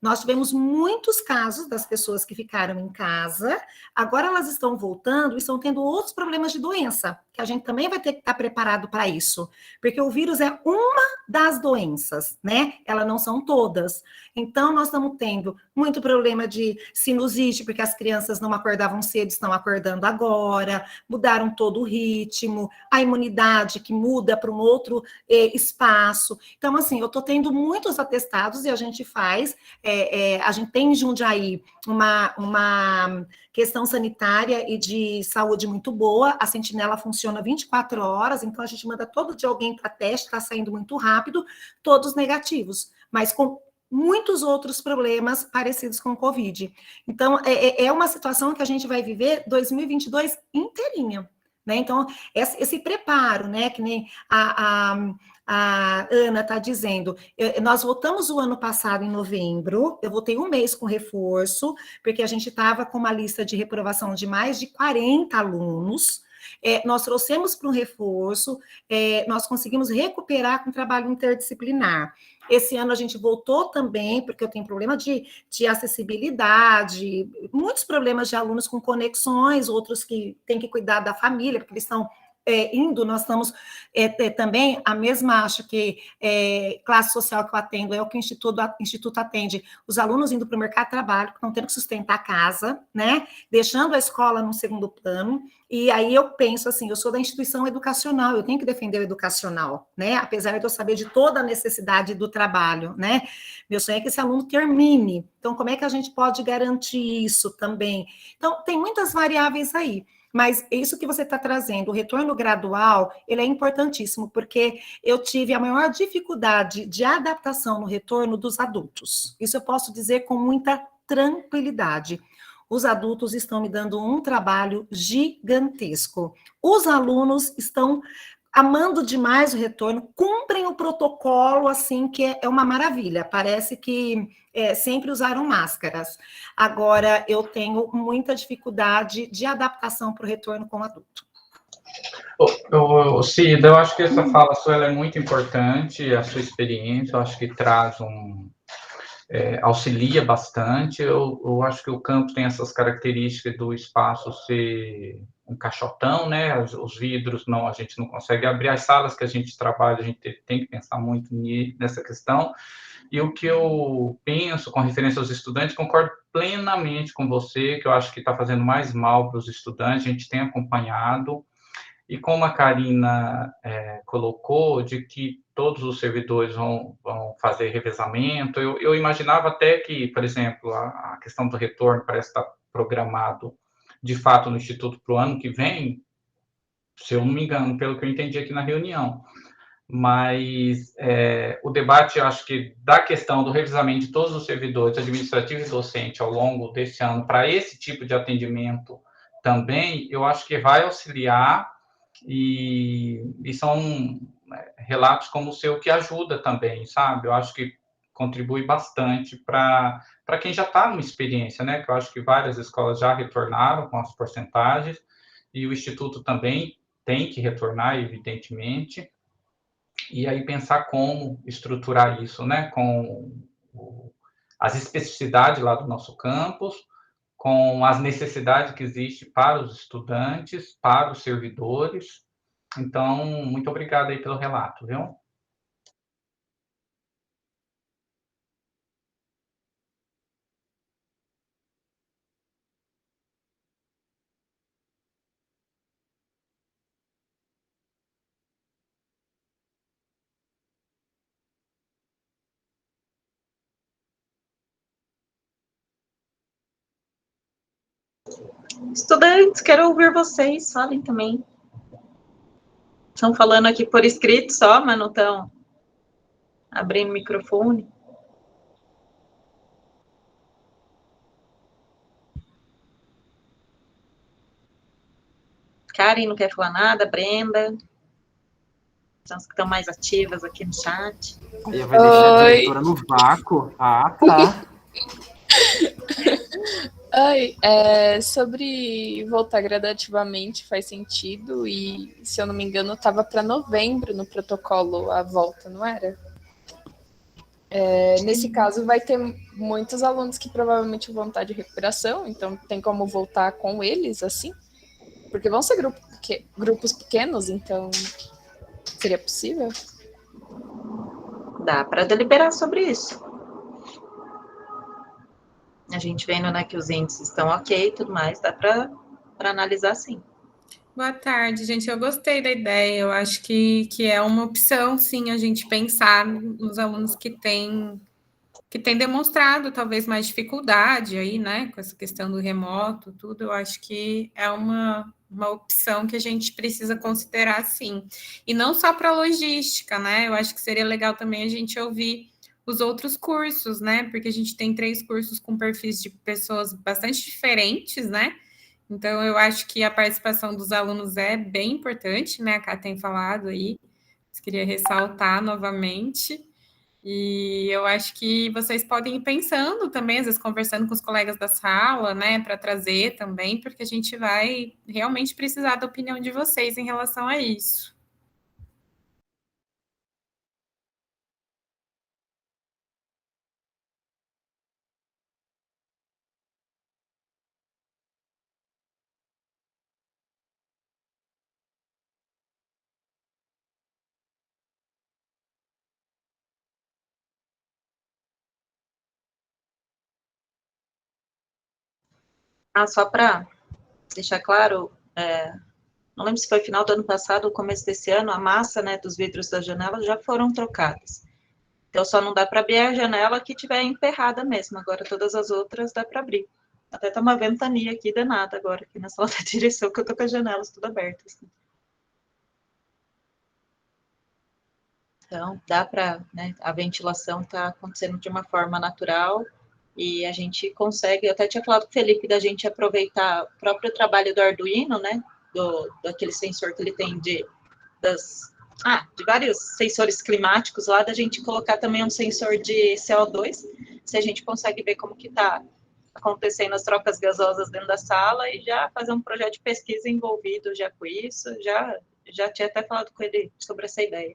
nós tivemos muitos casos das pessoas que ficaram em casa, agora elas estão voltando e estão tendo outros problemas de doença, que a gente também vai ter que estar preparado para isso, porque o vírus é uma das doenças, né? Elas não são todas. Então, nós estamos tendo muito problema de sinusite, porque as crianças não acordavam cedo, estão acordando agora, mudaram todo o ritmo, a imunidade que muda para um outro espaço. Então, assim, eu estou tendo muitos atestados e a gente faz, a gente tem em Jundiaí uma questão sanitária e de saúde muito boa, a Sentinela funciona 24 horas, então a gente manda todo dia alguém para teste, está saindo muito rápido, todos negativos, mas com muitos outros problemas parecidos com o Covid. Então, é uma situação que a gente vai viver 2022 inteirinha, né? Então, esse preparo, né, que nem a Ana está dizendo, nós voltamos o ano passado em novembro, eu voltei um mês com reforço, porque a gente estava com uma lista de reprovação de mais de 40 alunos, nós trouxemos para um reforço, nós conseguimos recuperar com trabalho interdisciplinar. Esse ano a gente voltou também, porque eu tenho problema de acessibilidade, muitos problemas de alunos com conexões, outros que têm que cuidar da família, porque eles estão nós estamos também, a mesma, acho que classe social que eu atendo é o que o Instituto atende, os alunos indo para o mercado de trabalho, que estão tendo que sustentar a casa, né, deixando a escola no segundo plano, e aí eu penso assim, eu sou da instituição educacional, eu tenho que defender o educacional, né, apesar de eu saber de toda a necessidade do trabalho, né, meu sonho é que esse aluno termine, então como é que a gente pode garantir isso também? Então, tem muitas variáveis aí, mas isso que você está trazendo, o retorno gradual, ele é importantíssimo, porque eu tive a maior dificuldade de adaptação no retorno dos adultos. Isso eu posso dizer com muita tranquilidade. Os adultos estão me dando um trabalho gigantesco. Os alunos estão amando demais o retorno, cumprem o protocolo, assim, que é uma maravilha. Parece que sempre usaram máscaras. Agora, eu tenho muita dificuldade de adaptação para o retorno com o adulto. Cida, eu acho que essa fala sua é muito importante, a sua experiência, eu acho que traz auxilia bastante. Eu acho que o campus tem essas características do espaço ser um caixotão, né? Os vidros a gente não consegue abrir. As salas que a gente trabalha, a gente tem que pensar muito nessa questão. E o que eu penso com referência aos estudantes, concordo plenamente com você, que eu acho que está fazendo mais mal para os estudantes, a gente tem acompanhado. E como a Karina colocou, de que todos os servidores vão fazer revezamento, eu imaginava até que, por exemplo, a questão do retorno parece estar programado, de fato, no Instituto para o ano que vem, se eu não me engano, pelo que eu entendi aqui na reunião. Mas o debate, eu acho que, da questão do revezamento de todos os servidores, administrativo e docente, ao longo desse ano, para esse tipo de atendimento também, eu acho que vai auxiliar, e são relatos como o seu que ajuda também, sabe? Eu acho que contribui bastante para quem já está numa experiência, né? Que eu acho que várias escolas já retornaram com as porcentagens, e o Instituto também tem que retornar, evidentemente, e aí pensar como estruturar isso, né? Com as especificidades lá do nosso campus, com as necessidades que existem para os estudantes, para os servidores. Então, muito obrigado aí pelo relato, viu? Estudantes, quero ouvir vocês, falem também. Estão falando aqui por escrito só, mas não estão abrindo o microfone. Karen não quer falar nada, Brenda. São as que estão mais ativas aqui no chat. Aí vai deixar a diretora no vácuo? Ah, tá. Sobre voltar gradativamente faz sentido, e se eu não me engano estava para novembro no protocolo a volta, não era? Nesse caso vai ter muitos alunos que provavelmente vão estar de recuperação, então tem como voltar com eles assim? Porque vão ser grupos pequenos, então seria possível? Dá para deliberar sobre isso. A gente vendo, né, que os índices estão ok e tudo mais, dá para analisar sim. Boa tarde, gente. Eu gostei da ideia. Eu acho que é uma opção, sim, a gente pensar nos alunos que têm demonstrado talvez mais dificuldade aí, né, com essa questão do remoto, tudo. Eu acho que é uma opção que a gente precisa considerar, sim. E não só para logística, né? Eu acho que seria legal também a gente ouvir os outros cursos, né? Porque a gente tem 3 cursos com perfis de pessoas bastante diferentes, né? Então, eu acho que a participação dos alunos é bem importante, né? A Cá tem falado aí, queria ressaltar novamente. E eu acho que vocês podem ir pensando também, às vezes conversando com os colegas da sala, né? Para trazer também, porque a gente vai realmente precisar da opinião de vocês em relação a isso. Só para deixar claro, não lembro se foi final do ano passado ou começo desse ano, a massa, né, dos vidros das janelas já foram trocadas. Então, só não dá para abrir a janela que tiver emperrada mesmo. Agora, todas as outras dá para abrir. Até tá uma ventania aqui danada agora, aqui na sala da direção, que eu tô com as janelas tudo abertas. Então, dá para, né, a ventilação está acontecendo de uma forma natural e a gente consegue, eu até tinha falado com o Felipe da gente aproveitar o próprio trabalho do Arduino, né, daquele sensor que ele tem de vários sensores climáticos lá, da gente colocar também um sensor de CO2, se a gente consegue ver como que está acontecendo as trocas gasosas dentro da sala e já fazer um projeto de pesquisa envolvido já com isso, já tinha até falado com ele sobre essa ideia.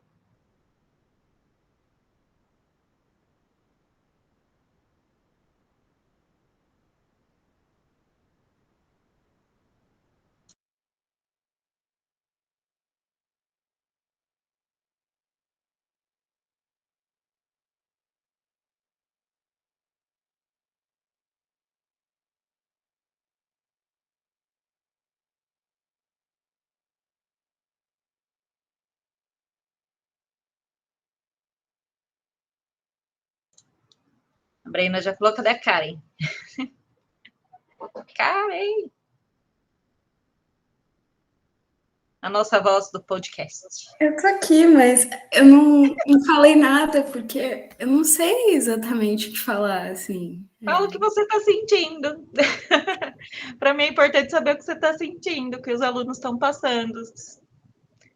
A Brenda já falou, cadê a Karen? Karen! A nossa voz do podcast. Eu tô aqui, mas eu não falei nada, porque eu não sei exatamente o que falar, assim. Fala o que você está sentindo. Para mim é importante saber o que você está sentindo, o que os alunos estão passando.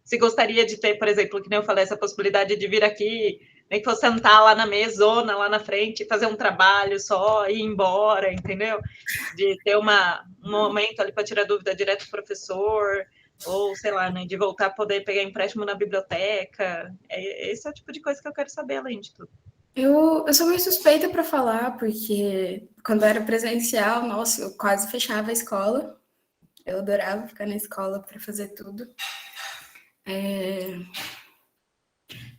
Se gostaria de ter, por exemplo, que nem eu falei, essa possibilidade de vir aqui, nem que fosse sentar lá na mesona, lá na frente, fazer um trabalho só e ir embora, entendeu? De ter um momento ali para tirar dúvida direto do professor, ou, sei lá, né, de voltar a poder pegar empréstimo na biblioteca. Esse é o tipo de coisa que eu quero saber, além de tudo. Eu sou meio suspeita para falar, porque quando era presencial, nossa, eu quase fechava a escola. Eu adorava ficar na escola para fazer tudo.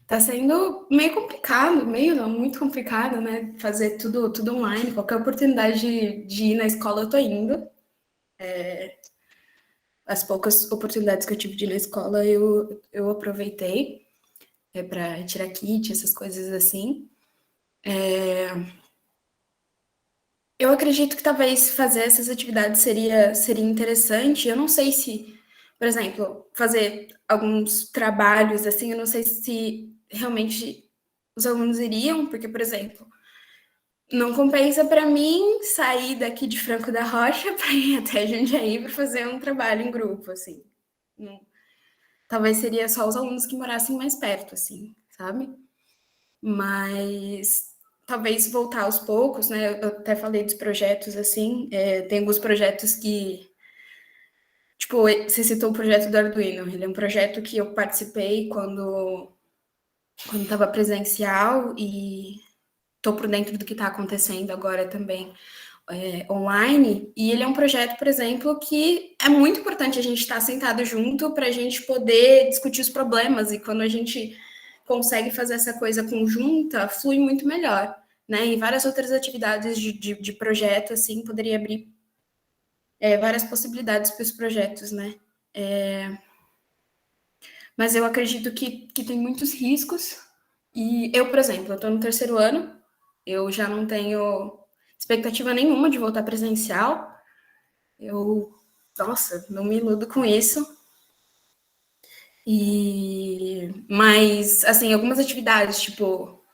Tá sendo meio complicado, muito complicado, né? Fazer tudo online. Qualquer oportunidade de ir na escola, eu tô indo. As poucas oportunidades que eu tive de ir na escola, eu aproveitei para tirar kit, essas coisas assim. Eu acredito que talvez fazer essas atividades seria interessante. Eu não sei se, por exemplo, fazer alguns trabalhos assim, eu não sei se realmente os alunos iriam, porque, por exemplo, não compensa para mim sair daqui de Franco da Rocha para ir até Jundiaí para fazer um trabalho em grupo, assim. Talvez seria só os alunos que morassem mais perto, assim, sabe? Mas talvez voltar aos poucos, né? Eu até falei dos projetos, assim, tem alguns projetos que... Tipo, você citou o projeto do Arduino, ele é um projeto que eu participei quando estava presencial e estou por dentro do que está acontecendo agora também online, e ele é um projeto, por exemplo, que é muito importante a gente estar sentado junto para a gente poder discutir os problemas, e quando a gente consegue fazer essa coisa conjunta, flui muito melhor, né? E várias outras atividades de projeto, assim, poderia abrir várias possibilidades para os projetos, né? Mas eu acredito que tem muitos riscos, e eu, por exemplo, eu estou no 3º ano, eu já não tenho expectativa nenhuma de voltar presencial, nossa, não me iludo com isso. Mas, assim, algumas atividades, tipo,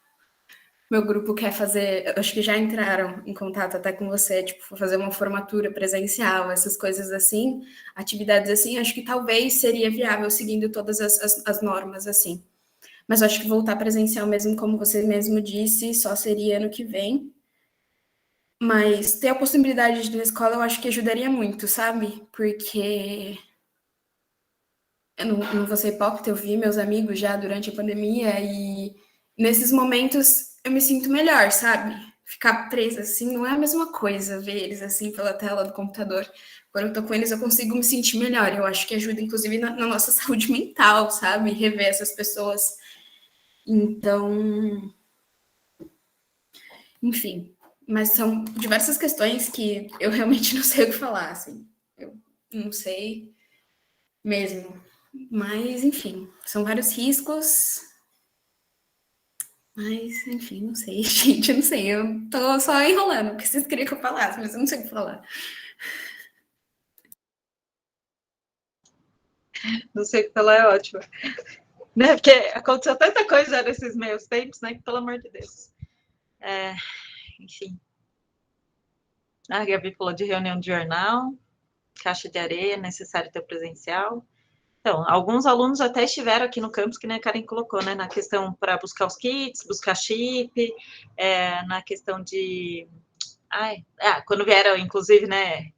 meu grupo quer fazer, acho que já entraram em contato até com você, tipo, fazer uma formatura presencial, essas coisas assim, atividades assim, acho que talvez seria viável seguindo todas as normas, assim. Mas eu acho que voltar presencial mesmo, como você mesmo disse, só seria ano que vem. Mas ter a possibilidade de ir na escola, eu acho que ajudaria muito, sabe? Porque eu não vou ser hipócrita, eu vi meus amigos já durante a pandemia e nesses momentos eu me sinto melhor, sabe? Ficar presa assim não é a mesma coisa, ver eles assim pela tela do computador. Quando eu tô com eles, eu consigo me sentir melhor. Eu acho que ajuda, inclusive, na nossa saúde mental, sabe? Rever essas pessoas. Então, enfim. Mas são diversas questões que eu realmente não sei o que falar, assim. Eu não sei mesmo. Mas, enfim, são vários riscos. Mas, enfim, não sei, gente, eu não sei. Eu tô só enrolando, porque vocês queriam que eu falasse, mas eu não sei o que falar. Não sei o que falar, é ótimo. Né? Porque aconteceu tanta coisa nesses meios tempos, né? Que, pelo amor de Deus. Enfim. A Gabi falou de reunião de jornal, caixa de areia, necessário ter presencial. Então, alguns alunos até estiveram aqui no campus, que nem a Karen colocou, né? Na questão para buscar os kits, buscar chip, na questão de... quando vieram, inclusive, né?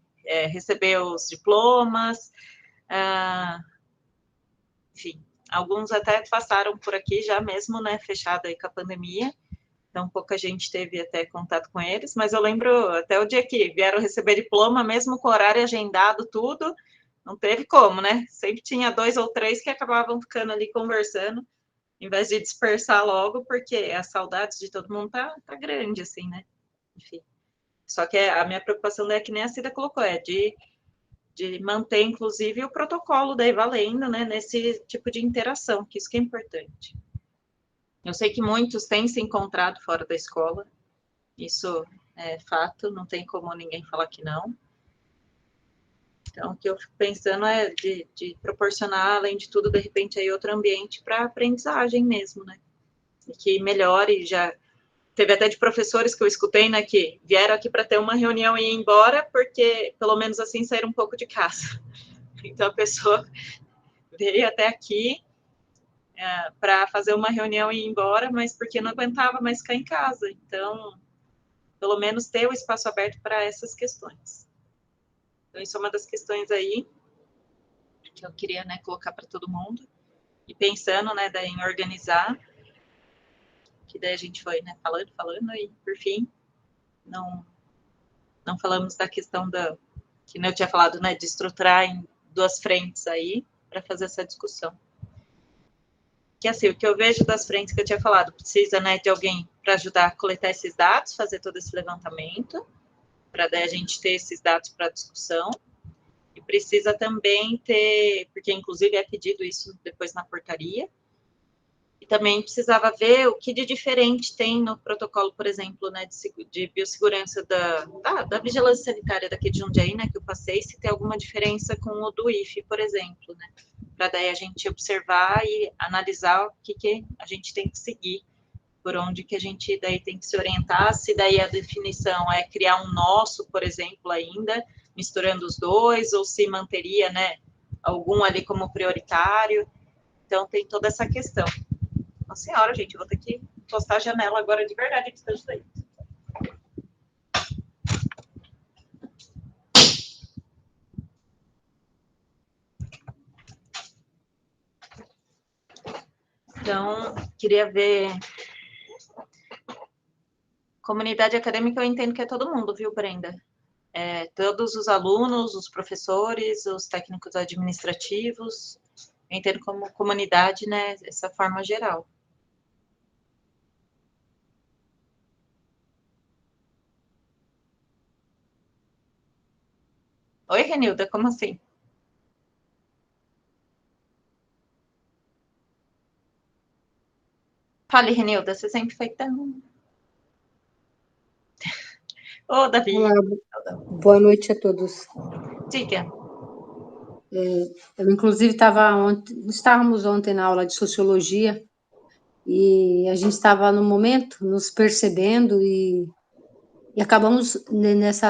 Receber os diplomas. Enfim, alguns até passaram por aqui já mesmo, né? Fechado aí com a pandemia. Então, pouca gente teve até contato com eles, mas eu lembro até o dia que vieram receber diploma, mesmo com horário agendado, tudo, não teve como, né? Sempre tinha 2 ou 3 que acabavam ficando ali conversando, em vez de dispersar logo, porque a saudade de todo mundo tá grande, assim, né? Enfim. Só que a minha preocupação é que nem a Cida colocou, de manter, inclusive, o protocolo daí valendo, né? Nesse tipo de interação, que isso que é importante. Eu sei que muitos têm se encontrado fora da escola, Isso é fato, não tem como ninguém falar que não. Então, o que eu fico pensando é de proporcionar, além de tudo, de repente, aí outro ambiente para aprendizagem mesmo, né? E que melhore. Já teve até de professores que eu escutei, né, que vieram aqui para ter uma reunião e ir embora, porque, pelo menos assim, saíram um pouco de casa. Então, a pessoa veio até aqui para fazer uma reunião e ir embora, mas porque não aguentava mais ficar em casa. Então, pelo menos ter o espaço aberto para essas questões. Então, isso é uma das questões aí que eu queria, né, colocar para todo mundo. E pensando, né, daí em organizar, que daí a gente foi, né, falando, e, por fim, não falamos da questão que eu tinha falado, né, de estruturar em 2 frentes aí, para fazer essa discussão. Que, assim, o que eu vejo das frentes que eu tinha falado, precisa, né, de alguém para ajudar a coletar esses dados, fazer todo esse levantamento, para daí a gente ter esses dados para discussão, e precisa também ter, porque inclusive é pedido isso depois na portaria, e também precisava ver o que de diferente tem no protocolo, por exemplo, né, de biossegurança da vigilância sanitária daqui de Jundiaí, né, que eu passei, se tem alguma diferença com o do IFE, por exemplo, né, para daí a gente observar e analisar o que a gente tem que seguir, por onde que a gente daí tem que se orientar, se daí a definição é criar um nosso, por exemplo, ainda, misturando os dois, ou se manteria, né, algum ali como prioritário. Então, tem toda essa questão. Nossa senhora, gente, eu vou ter que postar a janela agora de verdade, que está aí. Então, queria ver... Comunidade acadêmica, eu entendo que é todo mundo, viu, Brenda? Todos os alunos, os professores, os técnicos administrativos, eu entendo como comunidade, né, essa forma geral. Oi, Renilda, como assim? Fale, Renilda, você sempre foi tão... Ô, Davi. Olá, boa noite a todos. Diga. Eu, inclusive, estávamos ontem na aula de Sociologia e a gente estava, no momento, nos percebendo e acabamos nesse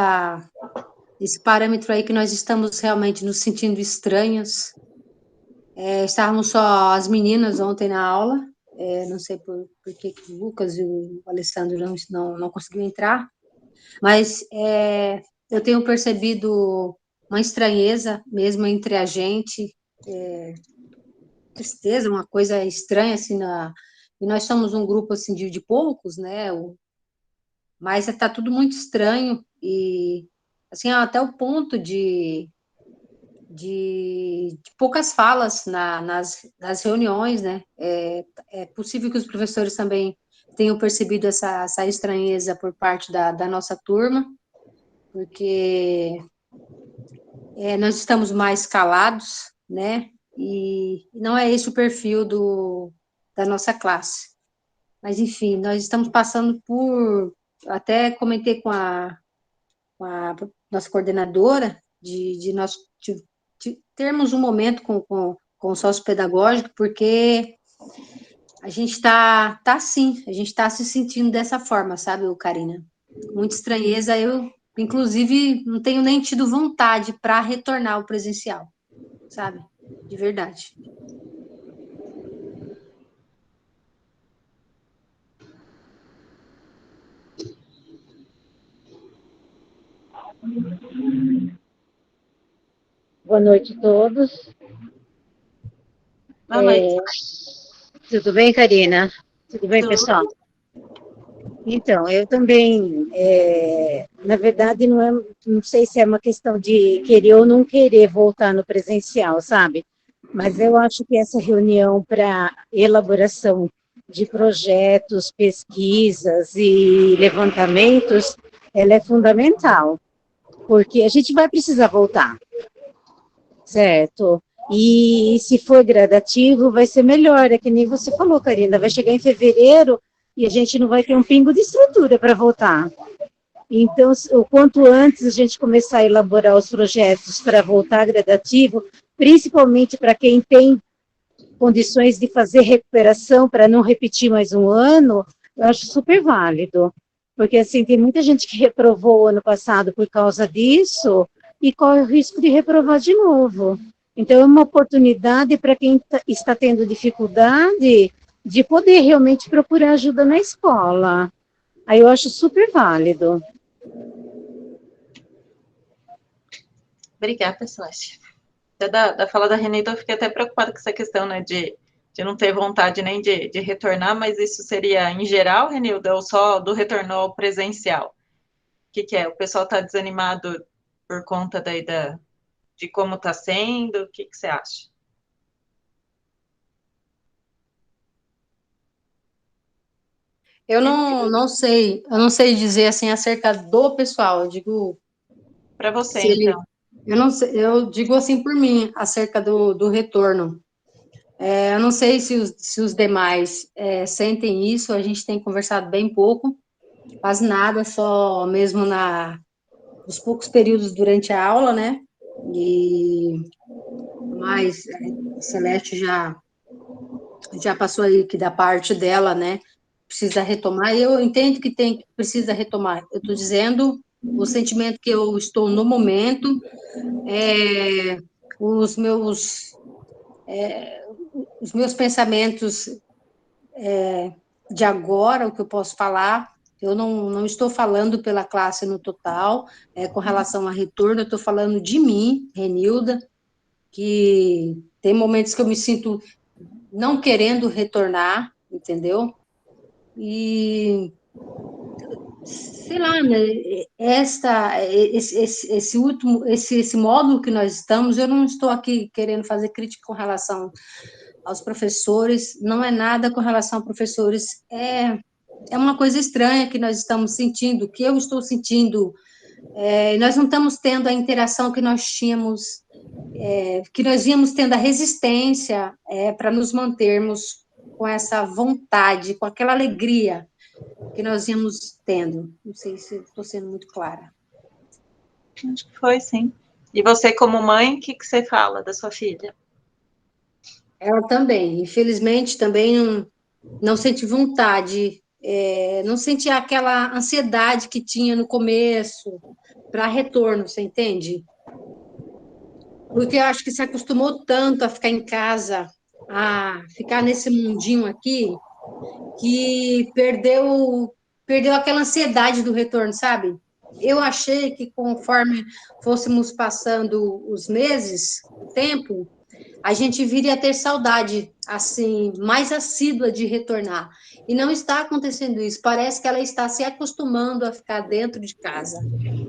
parâmetro aí que nós estamos realmente nos sentindo estranhos. Estávamos só as meninas ontem na aula, não sei por que o Lucas e o Alessandro não conseguiram entrar, mas eu tenho percebido uma estranheza mesmo entre a gente, tristeza, uma coisa estranha, assim, e nós somos um grupo, assim, de poucos, né, mas está tudo muito estranho, e, assim, até o ponto de poucas falas nas reuniões, né, é possível que os professores também tenham percebido essa estranheza por parte da nossa turma, porque nós estamos mais calados, né, e não é esse o perfil da nossa classe. Mas, enfim, nós estamos passando até comentei com a nossa coordenadora, de nós termos um momento com o sócio pedagógico, porque a gente está assim, a gente está se sentindo dessa forma, sabe, Karina? Muita estranheza, eu, inclusive, não tenho nem tido vontade para retornar ao presencial, sabe? De verdade. Boa noite a todos. Boa noite. Tudo bem, Karina? Tudo bem, pessoal? Então, eu também, na verdade, não sei se é uma questão de querer ou não querer voltar no presencial, sabe? Mas eu acho que essa reunião para elaboração de projetos, pesquisas e levantamentos, ela é fundamental, porque a gente vai precisar voltar, certo? E se for gradativo, vai ser melhor, é que nem você falou, Karina, vai chegar em fevereiro e a gente não vai ter um pingo de estrutura para voltar. Então, o quanto antes a gente começar a elaborar os projetos para voltar gradativo, principalmente para quem tem condições de fazer recuperação para não repetir mais um ano, eu acho super válido. Porque, assim, tem muita gente que reprovou o ano passado por causa disso e corre o risco de reprovar de novo. Então, é uma oportunidade para quem está tendo dificuldade de poder realmente procurar ajuda na escola. Aí eu acho super válido. Obrigada, Celeste. Da fala da Renita, eu fiquei até preocupada com essa questão, né, de não ter vontade nem de retornar, mas isso seria em geral, Renilda, ou só do retorno ao presencial? O que é? O pessoal está desanimado por conta de como está sendo? O que você acha? Eu não sei dizer assim acerca do pessoal, eu digo para você, então. Eu não sei, eu digo assim por mim, acerca do retorno. Eu não sei se os demais sentem isso, a gente tem conversado bem pouco, quase nada, só mesmo nos poucos períodos durante a aula, né? Mas a Celeste já passou aí que da parte dela, né? Precisa retomar, e eu entendo que precisa retomar. Eu estou dizendo o sentimento que eu estou no momento, os meus pensamentos de agora, o que eu posso falar, eu não estou falando pela classe no total, com relação a retorno, eu estou falando de mim, Renilda, que tem momentos que eu me sinto não querendo retornar, entendeu? E sei lá, né, esse módulo que nós estamos, eu não estou aqui querendo fazer crítica com relação aos professores, não é nada com relação a professores, é uma coisa estranha que nós estamos sentindo, que eu estou sentindo, nós não estamos tendo a interação que nós tínhamos, que nós íamos tendo a resistência para nos mantermos com essa vontade, com aquela alegria que nós íamos tendo. Não sei se estou sendo muito clara. Acho que foi, sim. E você, como mãe, o que você fala da sua filha? Ela também, infelizmente, também não sente vontade, não sente aquela ansiedade que tinha no começo para retorno, você entende? Porque eu acho que se acostumou tanto a ficar em casa, a ficar nesse mundinho aqui, que perdeu aquela ansiedade do retorno, sabe? Eu achei que conforme fôssemos passando os meses, o tempo, a gente viria a ter saudade, assim, mais assídua de retornar. E não está acontecendo isso. Parece que ela está se acostumando a ficar dentro de casa,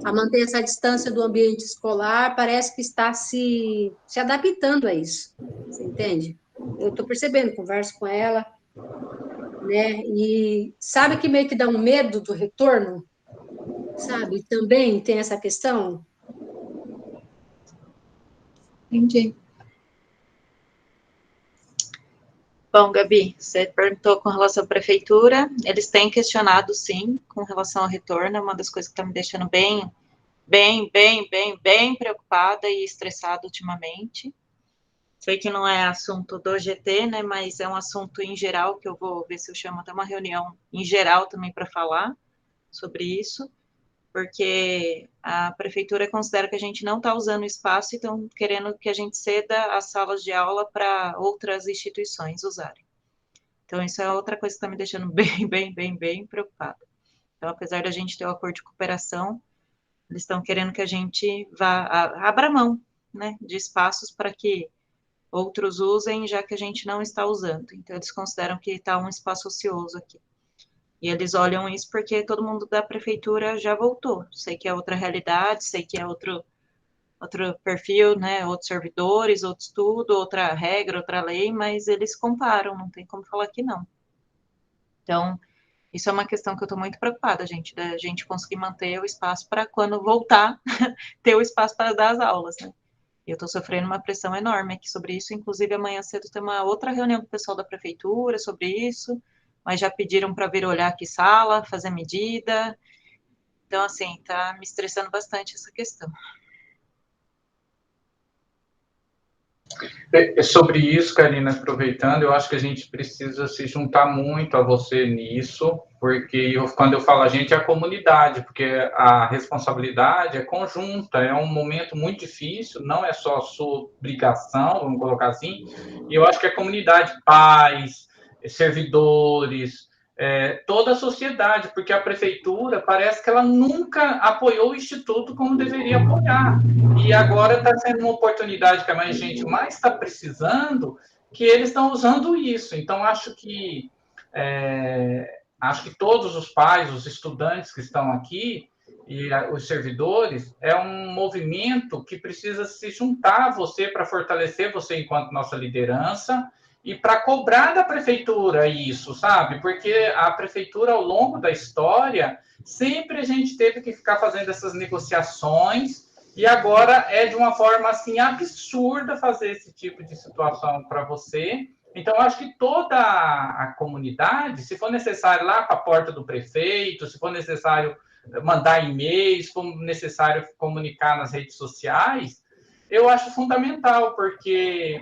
a manter essa distância do ambiente escolar, parece que está se adaptando a isso. Você entende? Eu estou percebendo, converso com ela, né? E sabe que meio que dá um medo do retorno? Sabe? Também tem essa questão? Entendi. Bom, Gabi, você perguntou com relação à prefeitura, eles têm questionado, sim, com relação ao retorno, é uma das coisas que está me deixando bem preocupada e estressada ultimamente. Sei que não é assunto do GT, né, mas é um assunto em geral, que eu vou ver se eu chamo até uma reunião em geral também para falar sobre isso, porque a prefeitura considera que a gente não está usando o espaço e estão querendo que a gente ceda as salas de aula para outras instituições usarem. Então, isso é outra coisa que está me deixando bem preocupada. Então, apesar da gente ter o acordo de cooperação, eles estão querendo que a gente abra mão, né, de espaços para que outros usem, já que a gente não está usando. Então, eles consideram que está um espaço ocioso aqui. E eles olham isso porque todo mundo da prefeitura já voltou. Sei que é outra realidade, sei que é outro perfil, né? Outros servidores, outro estudo, outra regra, outra lei, mas eles comparam, não tem como falar que não. Então, isso é uma questão que eu estou muito preocupada, gente, da gente conseguir manter o espaço para quando voltar, ter o espaço para dar as aulas, né? Eu estou sofrendo uma pressão enorme aqui sobre isso, inclusive amanhã cedo tem uma outra reunião com o pessoal da prefeitura sobre isso, mas já pediram para vir olhar aqui sala, fazer medida. Então, assim, tá me estressando bastante essa questão. Sobre isso, Karina, aproveitando, eu acho que a gente precisa se juntar muito a você nisso, porque quando eu falo a gente, é a comunidade, porque a responsabilidade é conjunta, é um momento muito difícil, não é só a sua obrigação, vamos colocar assim, e eu acho que a comunidade, pais, servidores, toda a sociedade, porque a prefeitura parece que ela nunca apoiou o Instituto como deveria apoiar. E agora está sendo uma oportunidade que a gente mais está precisando, que eles estão usando isso. Então, acho que todos os pais, os estudantes que estão aqui, e os servidores, é um movimento que precisa se juntar a você para fortalecer você enquanto nossa liderança, e para cobrar da prefeitura isso, sabe? Porque a prefeitura, ao longo da história, sempre a gente teve que ficar fazendo essas negociações, e agora é de uma forma, assim, absurda fazer esse tipo de situação para você. Então, eu acho que toda a comunidade, se for necessário lá para a porta do prefeito, se for necessário mandar e-mails, se for necessário comunicar nas redes sociais, eu acho fundamental, porque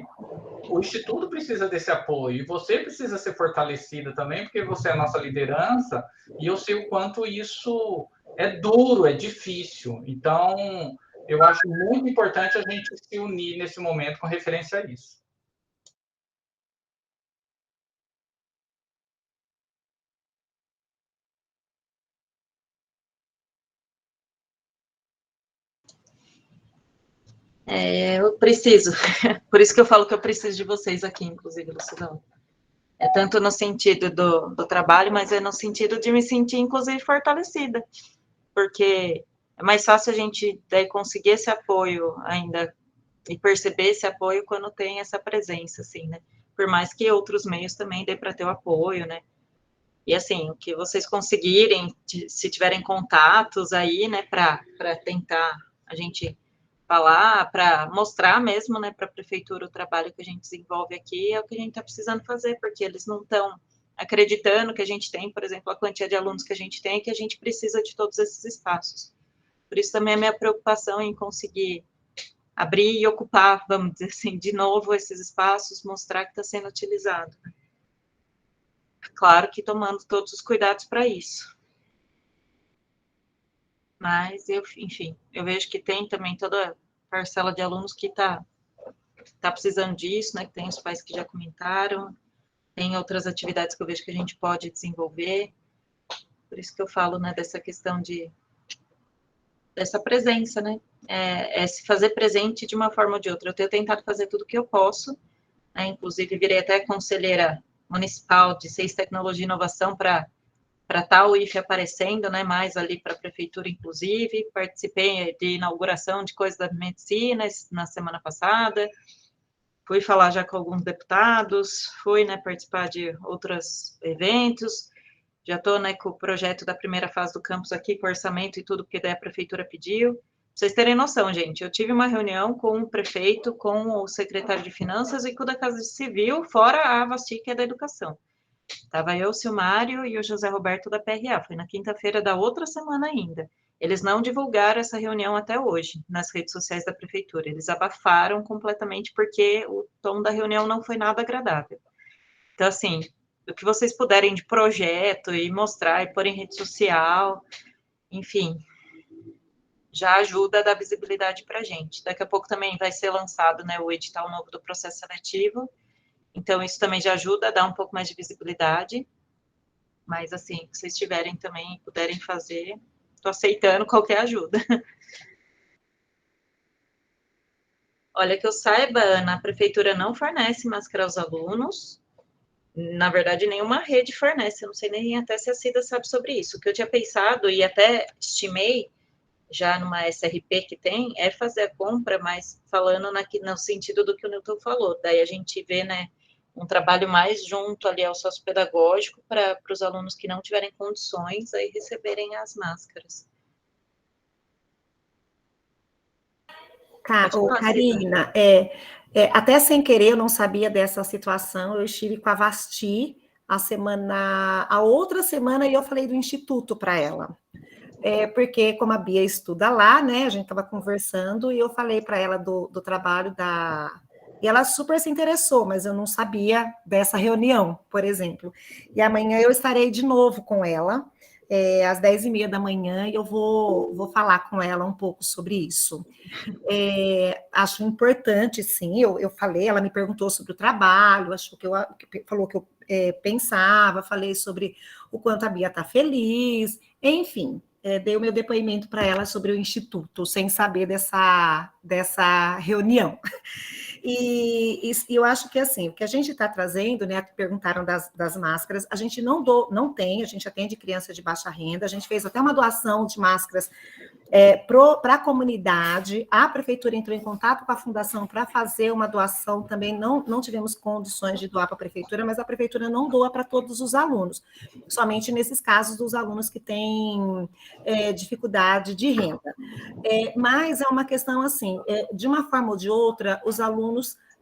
o Instituto precisa desse apoio, e você precisa ser fortalecida também, porque você é a nossa liderança, e eu sei o quanto isso é duro, é difícil. Então, eu acho muito importante a gente se unir nesse momento com referência a isso. Eu preciso, por isso que eu falo que eu preciso de vocês aqui, inclusive, Lucidão. É tanto no sentido do trabalho, mas é no sentido de me sentir, inclusive, fortalecida, porque é mais fácil a gente daí conseguir esse apoio ainda e perceber esse apoio quando tem essa presença, assim, né? Por mais que outros meios também dê para ter o apoio, né? E assim, o que vocês conseguirem, se tiverem contatos aí, né, para tentar a gente falar, para mostrar mesmo, né, para a prefeitura o trabalho que a gente desenvolve aqui, é o que a gente está precisando fazer, porque eles não estão acreditando que a gente tem, por exemplo, a quantia de alunos que a gente tem, que a gente precisa de todos esses espaços. Por isso também a minha preocupação em conseguir abrir e ocupar, vamos dizer assim, de novo esses espaços, mostrar que está sendo utilizado. Claro que tomando todos os cuidados para isso. Mas, enfim, eu vejo que tem também toda a parcela de alunos que está precisando disso, né? Tem os pais que já comentaram, tem outras atividades que eu vejo que a gente pode desenvolver. Por isso que eu falo, né, dessa questão dessa presença, né? Se fazer presente de uma forma ou de outra. Eu tenho tentado fazer tudo o que eu posso, né? Inclusive virei até conselheira municipal de Ciência, Tecnologia e Inovação para estar o IFE aparecendo, né, mais ali para a prefeitura, inclusive. Participei de inauguração de coisas da medicina na semana passada, fui falar já com alguns deputados, fui, né, participar de outros eventos, já estou, né, com o projeto da primeira fase do campus aqui, com orçamento e tudo, porque daí a prefeitura pediu. Pra vocês terem noção, gente, eu tive uma reunião com o prefeito, com o secretário de Finanças e com o da Casa Civil, fora a Avasti, que é da Educação. Estava eu, o Silmário e o José Roberto da PRA, foi na quinta-feira da outra semana ainda. Eles não divulgaram essa reunião até hoje, nas redes sociais da prefeitura. Eles abafaram completamente, porque o tom da reunião não foi nada agradável. Então, assim, o que vocês puderem de projeto e mostrar e pôr em rede social, enfim, já ajuda a dar visibilidade para a gente. Daqui a pouco também vai ser lançado, né, o edital novo do processo seletivo, então isso também já ajuda a dar um pouco mais de visibilidade, mas assim, se vocês tiverem também, puderem fazer, estou aceitando qualquer ajuda. Olha, que eu saiba, Ana, a prefeitura não fornece máscara aos alunos, na verdade, nenhuma rede fornece, eu não sei nem até se a Cida sabe sobre isso. O que eu tinha pensado e até estimei, já numa SRP que tem, é fazer a compra, mas falando no sentido do que o Newton falou, daí a gente vê, né, um trabalho mais junto ali ao sociopedagógico para os alunos que não tiverem condições aí receberem as máscaras. Tá, Karina, até sem querer, eu não sabia dessa situação, eu estive com a Vasti a outra semana eu falei do Instituto para ela. Porque como a Bia estuda lá, né, a gente estava conversando e eu falei para ela do trabalho e ela super se interessou, mas eu não sabia dessa reunião, por exemplo. E amanhã eu estarei de novo com ela, às 10h30 da manhã, e eu vou falar com ela um pouco sobre isso. Acho importante, sim, eu falei, ela me perguntou sobre o trabalho, falou que eu pensava, falei sobre o quanto a Bia está feliz, enfim, dei o meu depoimento para ela sobre o Instituto, sem saber dessa reunião. E eu acho que, assim, o que a gente está trazendo, né, perguntaram das máscaras, a gente não tem, a gente atende criança de baixa renda, a gente fez até uma doação de máscaras para a comunidade, a prefeitura entrou em contato com a fundação para fazer uma doação, também não tivemos condições de doar para a prefeitura, mas a prefeitura não doa para todos os alunos, somente nesses casos dos alunos que têm dificuldade de renda. Mas é uma questão assim, de uma forma ou de outra, os alunos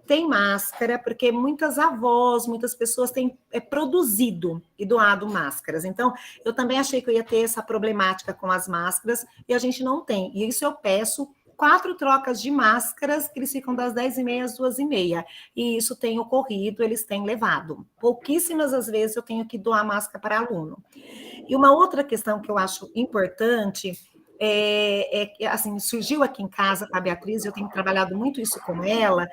têm máscara, porque muitas avós, muitas pessoas têm produzido e doado máscaras. Então, eu também achei que eu ia ter essa problemática com as máscaras, e a gente não tem. E isso eu peço 4 trocas de máscaras, que eles ficam das 10h30 às 2h30. E isso tem ocorrido, eles têm levado. Pouquíssimas as vezes eu tenho que doar máscara para aluno. E uma outra questão que eu acho importante assim, surgiu aqui em casa com a Beatriz, eu tenho trabalhado muito isso com ela,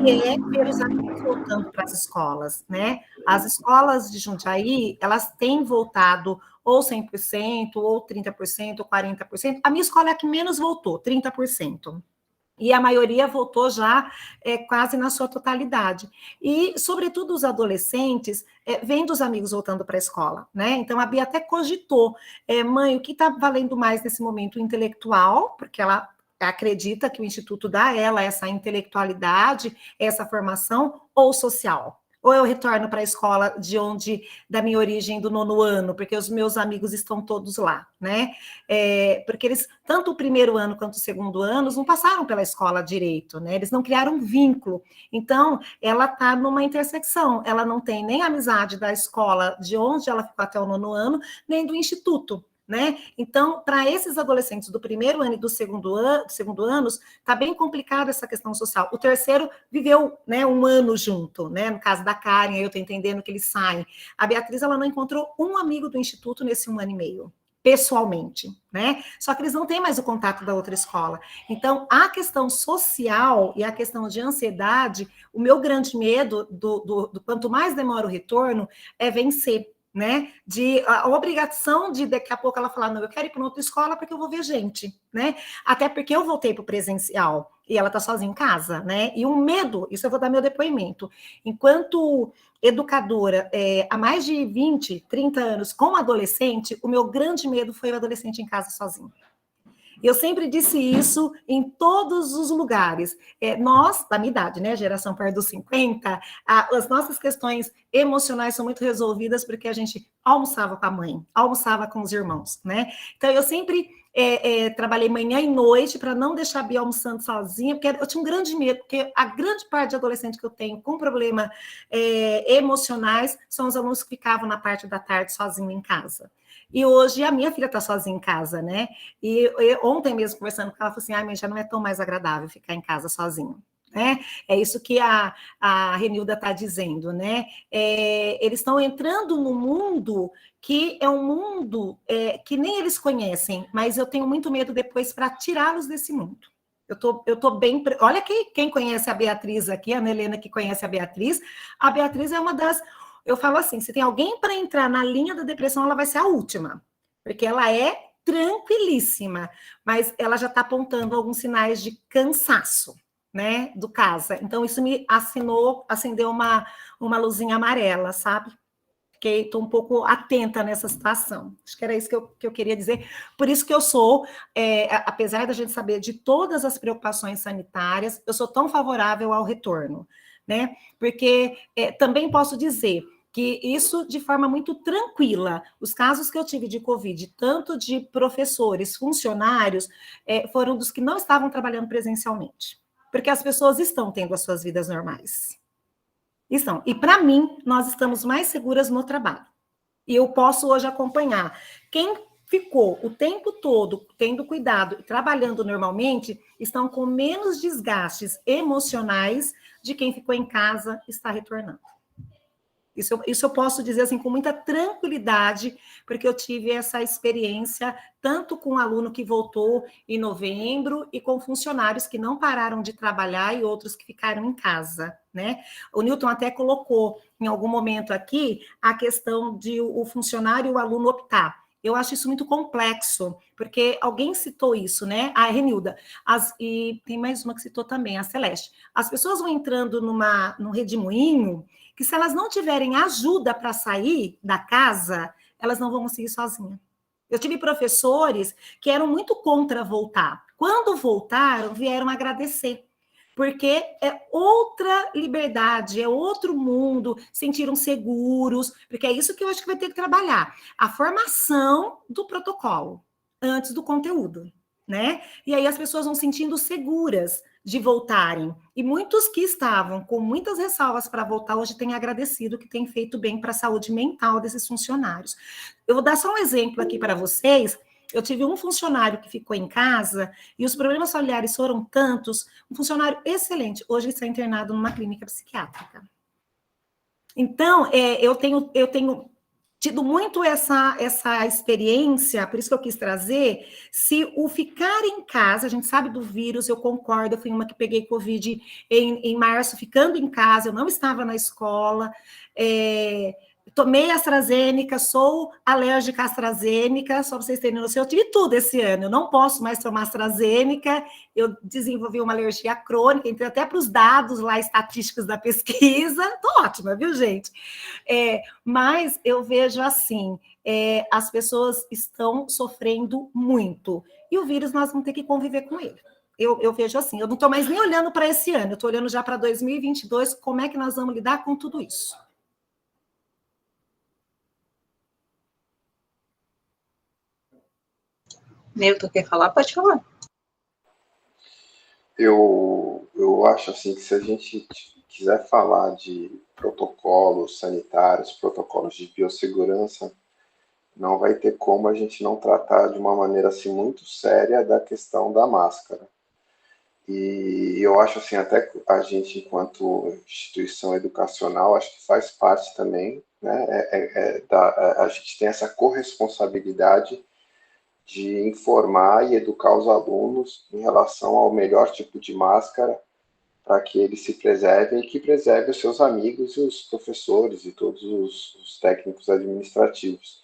que é ver os amigos voltando para as escolas, né? As escolas de Jundiaí, elas têm voltado ou 100%, ou 30%, ou 40%. A minha escola é a que menos voltou, 30%. E a maioria voltou já quase na sua totalidade. E, sobretudo, os adolescentes vendo os amigos voltando para a escola, né? Então, a Bia até cogitou, mãe, o que está valendo mais nesse momento? O intelectual, porque ela acredita que o Instituto dá a ela essa intelectualidade, essa formação, ou social? Ou eu retorno para a escola da minha origem, do 9º ano, porque os meus amigos estão todos lá, né? Porque eles, tanto o 1º ano quanto o 2º ano, não passaram pela escola direito, né? Eles não criaram vínculo. Então, ela está numa intersecção. Ela não tem nem amizade da escola de onde ela ficou até o 9º ano, nem do instituto, né? Então, para esses adolescentes do 1º ano e do 2º anos, está bem complicada essa questão social. O 3º viveu, né, 1 ano junto, né? No caso da Karen, eu estou entendendo que eles saem. A Beatriz, ela não encontrou um amigo do Instituto nesse 1 ano e meio, pessoalmente, né? Só que eles não têm mais o contato da outra escola. Então, a questão social e a questão de ansiedade, o meu grande medo do quanto mais demora o retorno é vencer, né, a obrigação de daqui a pouco ela falar, não, eu quero ir para outra escola porque eu vou ver gente, né, até porque eu voltei para o presencial e ela está sozinha em casa, né, e um medo, isso eu vou dar meu depoimento, enquanto educadora há mais de 20, 30 anos com adolescente, o meu grande medo foi o adolescente em casa sozinho. Eu sempre disse isso em todos os lugares. Nós, da minha idade, né, geração perto dos 50, as nossas questões emocionais são muito resolvidas porque a gente almoçava com a mãe, almoçava com os irmãos, né? Então, eu sempre trabalhei manhã e noite para não deixar a Bia almoçando sozinha, porque eu tinha um grande medo, porque a grande parte de adolescente que eu tenho com problemas emocionais são os alunos que ficavam na parte da tarde sozinhos em casa. E hoje a minha filha está sozinha em casa, né? E ontem mesmo, conversando com ela, falou assim, mãe, já não é tão mais agradável ficar em casa sozinho, né? É isso que a Renilda está dizendo, né? Eles estão entrando no mundo que é um mundo que nem eles conhecem, mas eu tenho muito medo depois para tirá-los desse mundo. Eu tô bem... Olha quem conhece a Beatriz aqui, a Ana Helena que conhece a Beatriz é uma das... Eu falo assim, se tem alguém para entrar na linha da depressão, ela vai ser a última, porque ela é tranquilíssima, mas ela já está apontando alguns sinais de cansaço, né, do casa. Então, isso me acendeu uma luzinha amarela, sabe? Estou um pouco atenta nessa situação. Acho que era isso que eu queria dizer. Por isso que eu sou, apesar da gente saber de todas as preocupações sanitárias, eu sou tão favorável ao retorno, né? Porque também posso dizer que isso de forma muito tranquila, os casos que eu tive de Covid, tanto de professores, funcionários, foram dos que não estavam trabalhando presencialmente, porque as pessoas estão tendo as suas vidas normais. Estão. E para mim, nós estamos mais seguras no trabalho. E eu posso hoje acompanhar. Quem ficou o tempo todo tendo cuidado e trabalhando normalmente, estão com menos desgastes emocionais de quem ficou em casa e está retornando. Isso eu posso dizer assim com muita tranquilidade, porque eu tive essa experiência tanto com um aluno que voltou em novembro e com funcionários que não pararam de trabalhar e outros que ficaram em casa, né? O Newton até colocou em algum momento aqui a questão de o funcionário e o aluno optar. Eu acho isso muito complexo, porque alguém citou isso, né? A Renilda. E tem mais uma que citou também, a Celeste. As pessoas vão entrando num redemoinho que se elas não tiverem ajuda para sair da casa, elas não vão conseguir sozinhas. Eu tive professores que eram muito contra voltar. Quando voltaram, vieram agradecer. Porque é outra liberdade, é outro mundo, sentiram seguros, porque é isso que eu acho que vai ter que trabalhar. A formação do protocolo, antes do conteúdo, né? E aí as pessoas vão sentindo seguras de voltarem. E muitos que estavam com muitas ressalvas para voltar, hoje têm agradecido, que tem feito bem para a saúde mental desses funcionários. Eu vou dar só um exemplo aqui para vocês. Eu tive um funcionário que ficou em casa e os problemas familiares foram tantos, um funcionário excelente, hoje ele está internado numa clínica psiquiátrica. Então, eu tenho tido muito essa experiência, por isso que eu quis trazer, se o ficar em casa, a gente sabe do vírus, eu concordo, eu fui uma que peguei Covid em março, ficando em casa, eu não estava na escola, tomei AstraZeneca, sou alérgica à AstraZeneca, só para vocês terem noção, eu tive tudo esse ano, eu não posso mais tomar AstraZeneca, eu desenvolvi uma alergia crônica, entrei até para os dados lá estatísticos da pesquisa, tô ótima, viu, gente? Mas eu vejo assim, as pessoas estão sofrendo muito, e o vírus nós vamos ter que conviver com ele. Eu vejo assim, eu não estou mais nem olhando para esse ano, eu estou olhando já para 2022, como é que nós vamos lidar com tudo isso. Newton, quer falar? Pode falar. Eu acho assim que se a gente quiser falar de protocolos sanitários, protocolos de biossegurança, não vai ter como a gente não tratar de uma maneira assim muito séria da questão da máscara. E eu acho assim, até a gente, enquanto instituição educacional, acho que faz parte também, né? A gente tem essa corresponsabilidade de informar e educar os alunos em relação ao melhor tipo de máscara para que eles se preservem e que preservem os seus amigos e os professores e todos os técnicos administrativos.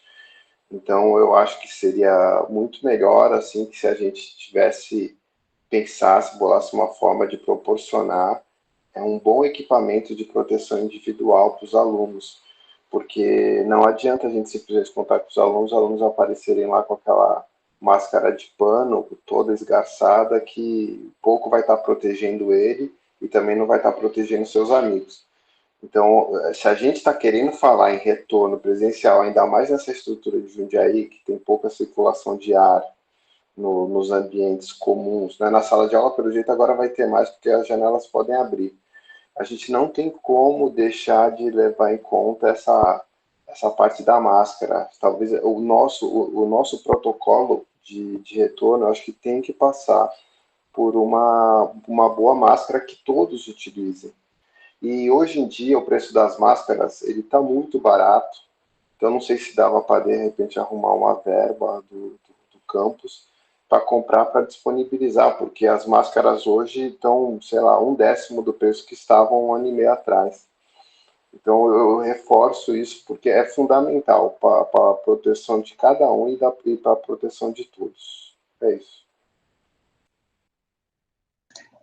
Então, eu acho que seria muito melhor, assim, que se a gente pensasse, bolasse uma forma de proporcionar um bom equipamento de proteção individual para os alunos, porque não adianta a gente simplesmente contar com os alunos aparecerem lá com aquela máscara de pano toda esgarçada, que pouco vai estar protegendo ele e também não vai estar protegendo seus amigos. Então, se a gente está querendo falar em retorno presencial, ainda mais nessa estrutura de Jundiaí, que tem pouca circulação de ar nos ambientes comuns, né? Na sala de aula, pelo jeito, agora vai ter mais, porque as janelas podem abrir. A gente não tem como deixar de levar em conta essa parte da máscara. Talvez o nosso protocolo de retorno, eu acho que tem que passar por uma boa máscara que todos utilizem. E hoje em dia o preço das máscaras ele está muito barato, então não sei se dava para de repente arrumar uma verba do campus para comprar, para disponibilizar, porque as máscaras hoje estão, sei lá, 1/10 do preço que estavam 1 ano e meio atrás. Então eu reforço isso porque é fundamental para a proteção de cada um e para a proteção de todos. É isso.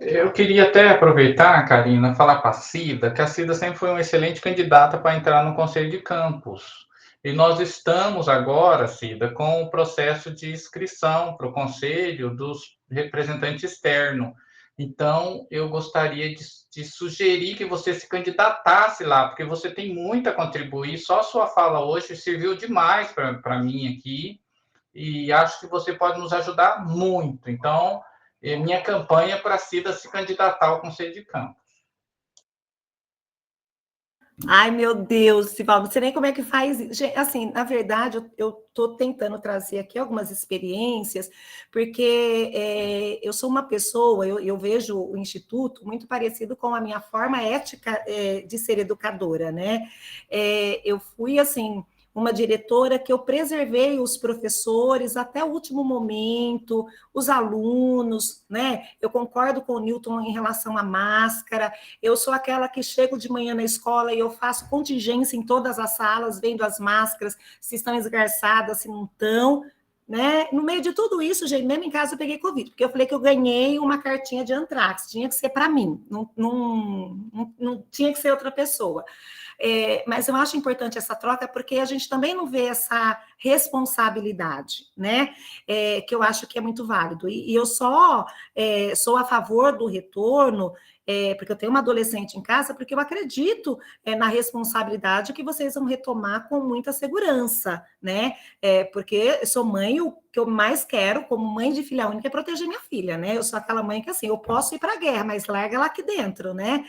Eu queria até aproveitar, Karina, falar para a Cida, que a Cida sempre foi uma excelente candidata para entrar no Conselho de Campus. E nós estamos agora, Cida, com o processo de inscrição para o Conselho dos representantes externos. Então, eu gostaria de sugerir que você se candidatasse lá, porque você tem muito a contribuir. Só a sua fala hoje serviu demais para mim aqui, e acho que você pode nos ajudar muito. Então, minha campanha para a Cida se candidatar ao Conselho de Campos. Ai, meu Deus, Sivaldo, não sei nem como é que faz. Assim, na verdade, eu estou tentando trazer aqui algumas experiências, porque eu sou uma pessoa, eu vejo o Instituto muito parecido com a minha forma ética de ser educadora, né? Eu fui, assim, uma diretora que eu preservei os professores até o último momento, os alunos, né? Eu concordo com o Newton em relação à máscara. Eu sou aquela que chego de manhã na escola e eu faço contingência em todas as salas, vendo as máscaras, se estão esgarçadas, se não estão, né? No meio de tudo isso, gente, mesmo em casa eu peguei Covid, porque eu falei que eu ganhei uma cartinha de antrax, tinha que ser para mim, não tinha que ser outra pessoa. Mas eu acho importante essa troca porque a gente também não vê essa responsabilidade, né? Que eu acho que é muito válido. E eu só sou a favor do retorno, porque eu tenho uma adolescente em casa, porque eu acredito na responsabilidade que vocês vão retomar com muita segurança, né? Porque eu sou mãe, o que eu mais quero, como mãe de filha única, é proteger minha filha, né? Eu sou aquela mãe que, assim, eu posso ir para a guerra, mas larga ela aqui dentro, né?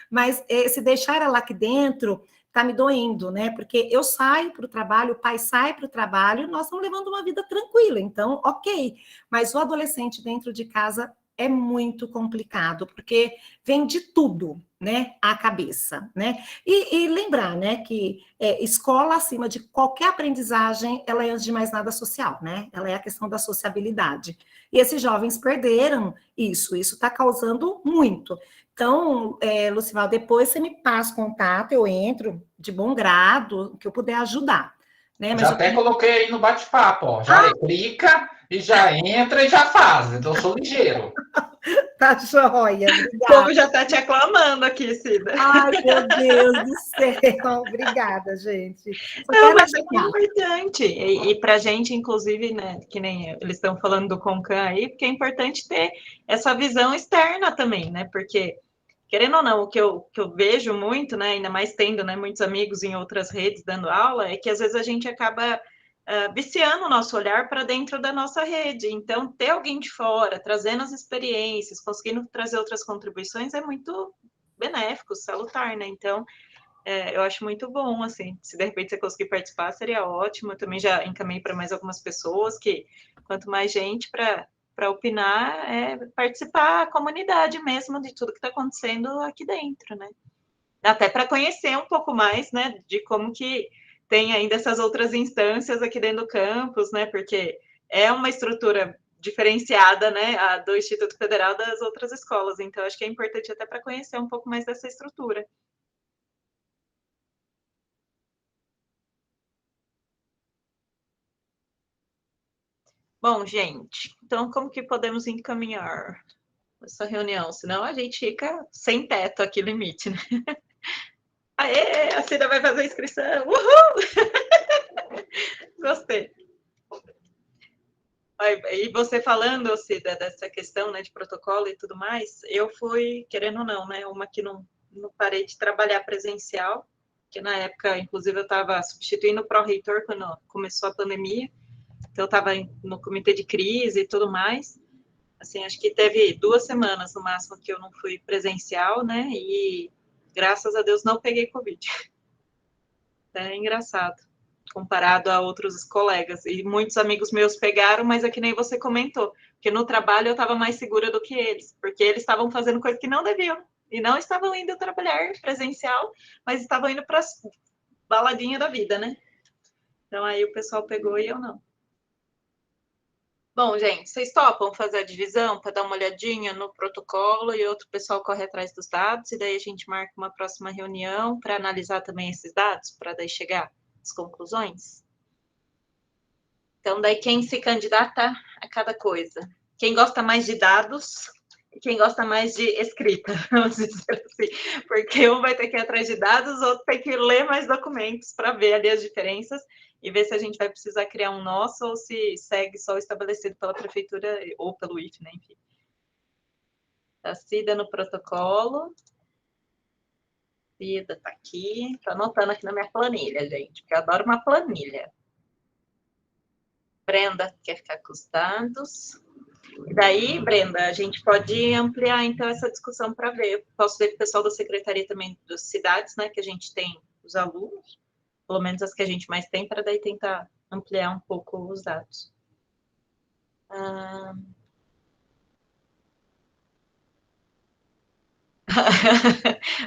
Mas se deixar ela aqui dentro, tá me doendo, né? Porque eu saio para o trabalho, o pai sai para o trabalho, nós estamos levando uma vida tranquila, então, ok. Mas o adolescente dentro de casa é muito complicado, porque vem de tudo, né, à cabeça, né? E lembrar, né, que escola, acima de qualquer aprendizagem, ela é, antes de mais nada, social, né? Ela é a questão da sociabilidade. E esses jovens perderam isso está causando muito. Então, Lucival, depois você me passa o contato, eu entro de bom grado, que eu puder ajudar. Né? Mas já até coloquei aí no bate-papo, ó. Já clica e já entra e já faz. Então, eu sou ligeiro. Tá joia, obrigada. O povo já está te aclamando aqui, Cida. Ai, meu Deus do céu. Obrigada, gente. Não, mas é importante. E para a gente, inclusive, né, que nem eles estão falando do Concan aí, porque é importante ter essa visão externa também, né? Porque, querendo ou não, o que eu vejo muito, né, ainda mais tendo, né, muitos amigos em outras redes dando aula, é que às vezes a gente acaba viciando o nosso olhar para dentro da nossa rede. Então, ter alguém de fora, trazendo as experiências, conseguindo trazer outras contribuições, é muito benéfico, salutar, né? Então, eu acho muito bom, assim, se de repente você conseguir participar, seria ótimo. Eu também já encaminhei para mais algumas pessoas, que quanto mais gente para opinar, participar a comunidade mesmo de tudo que está acontecendo aqui dentro, né? Até para conhecer um pouco mais, né, de como que tem ainda essas outras instâncias aqui dentro do campus, né, porque é uma estrutura diferenciada, né, a do Instituto Federal das outras escolas, então acho que é importante até para conhecer um pouco mais dessa estrutura. Bom, gente, então como que podemos encaminhar essa reunião? Senão a gente fica sem teto aqui, limite, né? Aê, a Cida vai fazer a inscrição! Uhul! Gostei. E você falando, Cida, dessa questão, né, de protocolo e tudo mais, eu fui, querendo ou não, né, uma que não parei de trabalhar presencial, que na época, inclusive, eu estava substituindo o pró-reitor quando começou a pandemia, então eu estava no comitê de crise e tudo mais. Assim, acho que teve 2 semanas no máximo que eu não fui presencial, né? E graças a Deus não peguei Covid. É engraçado, comparado a outros colegas. E muitos amigos meus pegaram, mas é que nem você comentou, porque no trabalho eu estava mais segura do que eles, porque eles estavam fazendo coisa que não deviam. E não estavam indo trabalhar presencial, mas estavam indo para as baladinhas da vida, né? Então aí o pessoal pegou e eu não. Bom, gente, vocês topam fazer a divisão para dar uma olhadinha no protocolo e outro pessoal corre atrás dos dados e daí a gente marca uma próxima reunião para analisar também esses dados, para daí chegar às conclusões? Então, daí quem se candidata a cada coisa? Quem gosta mais de dados e quem gosta mais de escrita, vamos dizer assim, porque um vai ter que ir atrás de dados, o outro tem que ler mais documentos para ver ali as diferenças e ver se a gente vai precisar criar um nosso ou se segue só o estabelecido pela prefeitura ou pelo IF, né, enfim. A Cida no protocolo. Cida está aqui. Estou anotando aqui na minha planilha, gente, porque eu adoro uma planilha. Brenda quer ficar com os dados. Daí, Brenda, a gente pode ampliar, então, essa discussão para ver. Posso ver com o pessoal da secretaria também das cidades, né, que a gente tem os alunos, pelo menos as que a gente mais tem, para daí tentar ampliar um pouco os dados.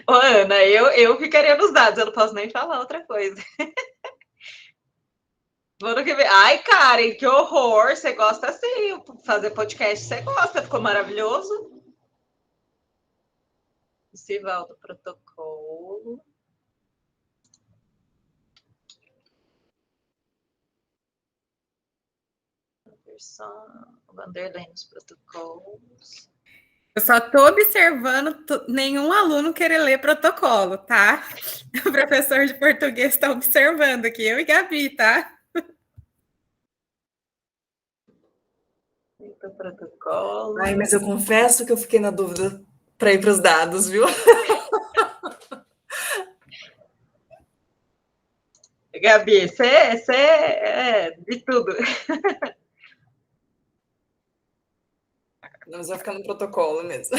Ô, Ana, eu ficaria nos dados, eu não posso nem falar outra coisa. Ai, Karen, que horror! Você gosta assim, fazer podcast, você gosta, ficou maravilhoso. Festival do protocolo. Vanderlei nos protocolos. Eu só estou observando nenhum aluno querer ler protocolo, tá? O professor de português está observando aqui, eu e Gabi, tá? Protocolo. Ai, mas eu confesso que eu fiquei na dúvida para ir para os dados, viu? Gabi, você é de tudo. Não, mas vai ficar no protocolo mesmo.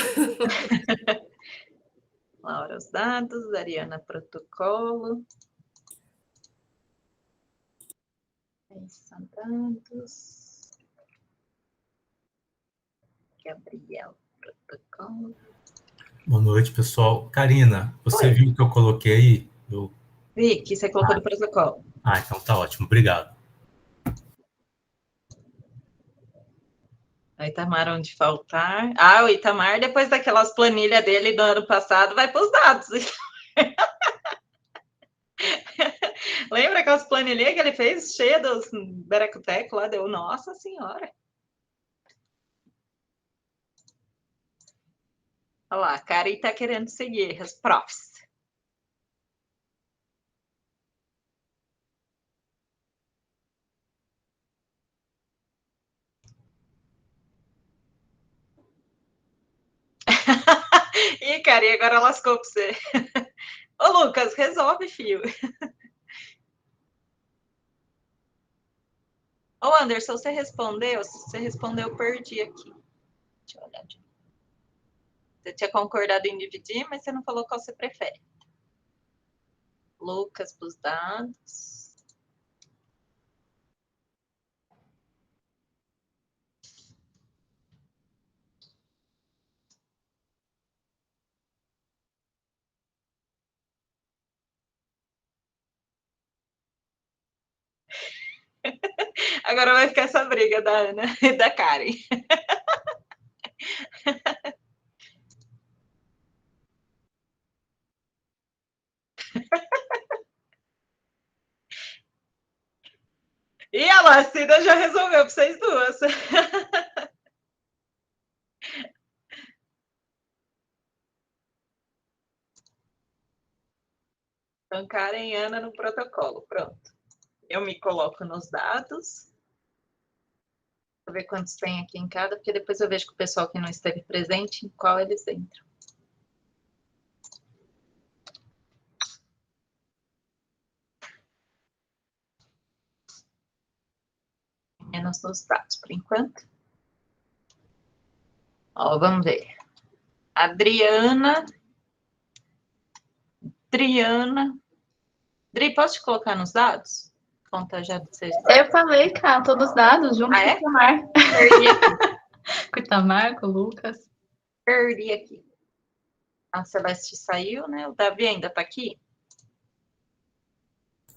Laura, os dados. Ariana, protocolo. Dados. Gabriel, protocolo. Boa noite, pessoal. Karina, você viu o que eu coloquei aí? Vi que você colocou no protocolo. Então tá ótimo, obrigado. O Itamar, onde faltar. O Itamar, depois daquelas planilhas dele do ano passado, vai para os dados. Lembra aquelas planilhas que ele fez, cheia dos beracutecos lá? Deu, nossa senhora. Olha lá, a Karen está querendo seguir as profs. Ih, Karen, agora lascou para você. Ô, Lucas, resolve, filho. Ô, Anderson, você respondeu? Se você respondeu, eu perdi aqui. Deixa eu olhar de novo. Você tinha concordado em dividir, mas você não falou qual você prefere. Lucas, para os dados. Agora vai ficar essa briga da Ana e da Karen. E a Lacida já resolveu para vocês duas. Então, Karen e Ana no protocolo. Pronto. Eu me coloco nos dados. Vou ver quantos tem aqui em cada, porque depois eu vejo que o pessoal que não esteve presente, em qual eles entram. Menos nos dados, por enquanto. Ó, vamos ver. Adriana. Dri, posso te colocar nos dados? Conta já de vocês. Eu falei, cara, todos os dados, junto com o Itamar. Perdi aqui. Com o Itamar, com o Lucas. Perdi aqui. A Celeste saiu, né? O Davi ainda tá aqui?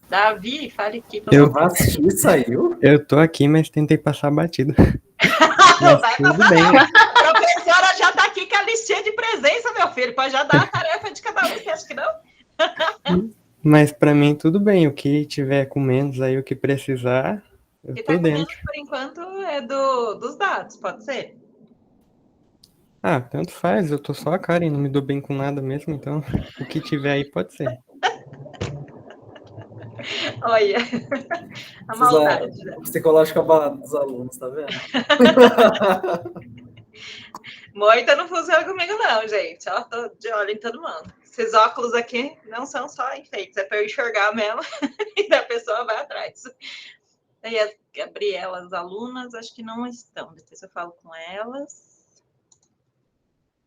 Davi, fale aqui. Eu assisti, saiu? Eu tô aqui, mas tentei passar batido. Mas tudo bem. A professora já tá aqui com a listinha de presença, meu filho. Pode já dar a tarefa de cada um, você acha que não? Mas pra mim tudo bem. O que tiver com menos aí, o que precisar, eu tô dentro. Por enquanto é dos dados, pode ser? Tanto faz. Eu tô só a Karen, não me dou bem com nada mesmo, então o que tiver aí pode ser. Olha, a maldade. Psicológico abalado dos alunos, tá vendo? Moita não funciona comigo não, gente. Ó, tô de olho em todo mundo. Esses óculos aqui não são só enfeites, é para eu enxergar mesmo e a pessoa vai atrás. Aí as Gabriela, as alunas, acho que não estão. Depois eu falo com elas.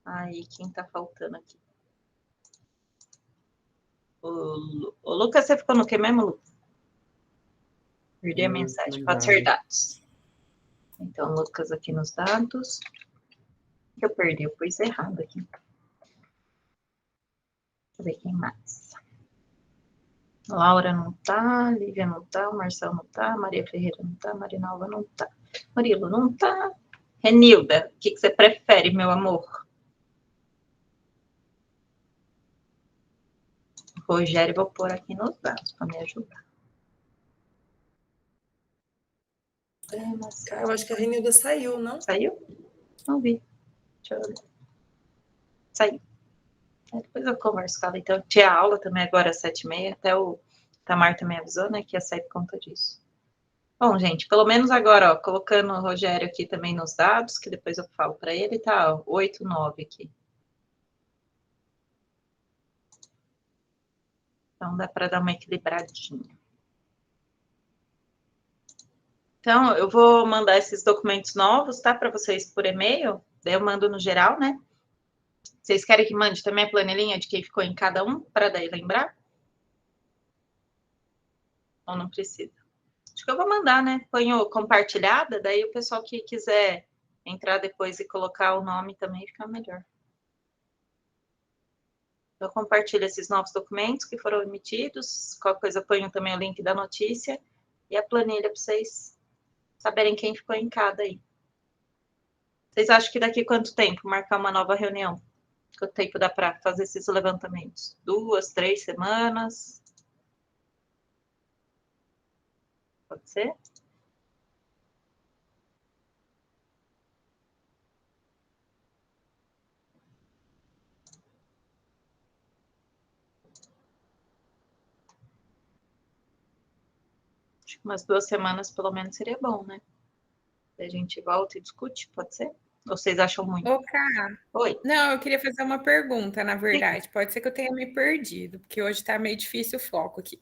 Aí, quem tá faltando aqui? O Lucas, você ficou no que mesmo, Lucas? Perdi a mensagem. Pode ser dados. Então, Lucas aqui nos dados. O que eu perdi? Eu pus errado aqui. Deixa eu ver quem mais. Laura não tá, Lívia não tá, Marcelo não tá, Maria Ferreira não tá, Marinalva não tá, Murilo não tá. Renilda, o que você prefere, meu amor? Rogério, vou pôr aqui nos dados para me ajudar. Eu acho que a Renilda saiu, não? Saiu? Não vi. Deixa eu ver. Saiu. Depois eu converso com ela. Então, tinha aula também agora às 7h30. Até o Tamar também avisou, né, que ia sair por conta disso. Bom, gente, pelo menos agora, ó, colocando o Rogério aqui também nos dados, que depois eu falo para ele, tá, ó, 8, 9 aqui. Então, dá para dar uma equilibradinha. Então, eu vou mandar esses documentos novos, tá, para vocês por e-mail. Daí eu mando no geral, né? Vocês querem que mande também a planilhinha de quem ficou em cada um, para daí lembrar? Ou não precisa? Acho que eu vou mandar, né? Ponho compartilhada, daí o pessoal que quiser entrar depois e colocar o nome também fica melhor. Eu compartilho esses novos documentos que foram emitidos. Qualquer coisa, ponho também o link da notícia e a planilha para vocês saberem quem ficou em cada aí. Vocês acham que daqui quanto tempo marcar uma nova reunião? Quanto tempo dá para fazer esses levantamentos? 2, 3 semanas? Pode ser? Acho que umas 2 semanas, pelo menos, seria bom, né? A gente volta e discute, pode ser? Ou vocês acham muito? Ô, Cá. Oi. Não, eu queria fazer uma pergunta, na verdade. Pode ser que eu tenha me perdido, porque hoje está meio difícil o foco aqui.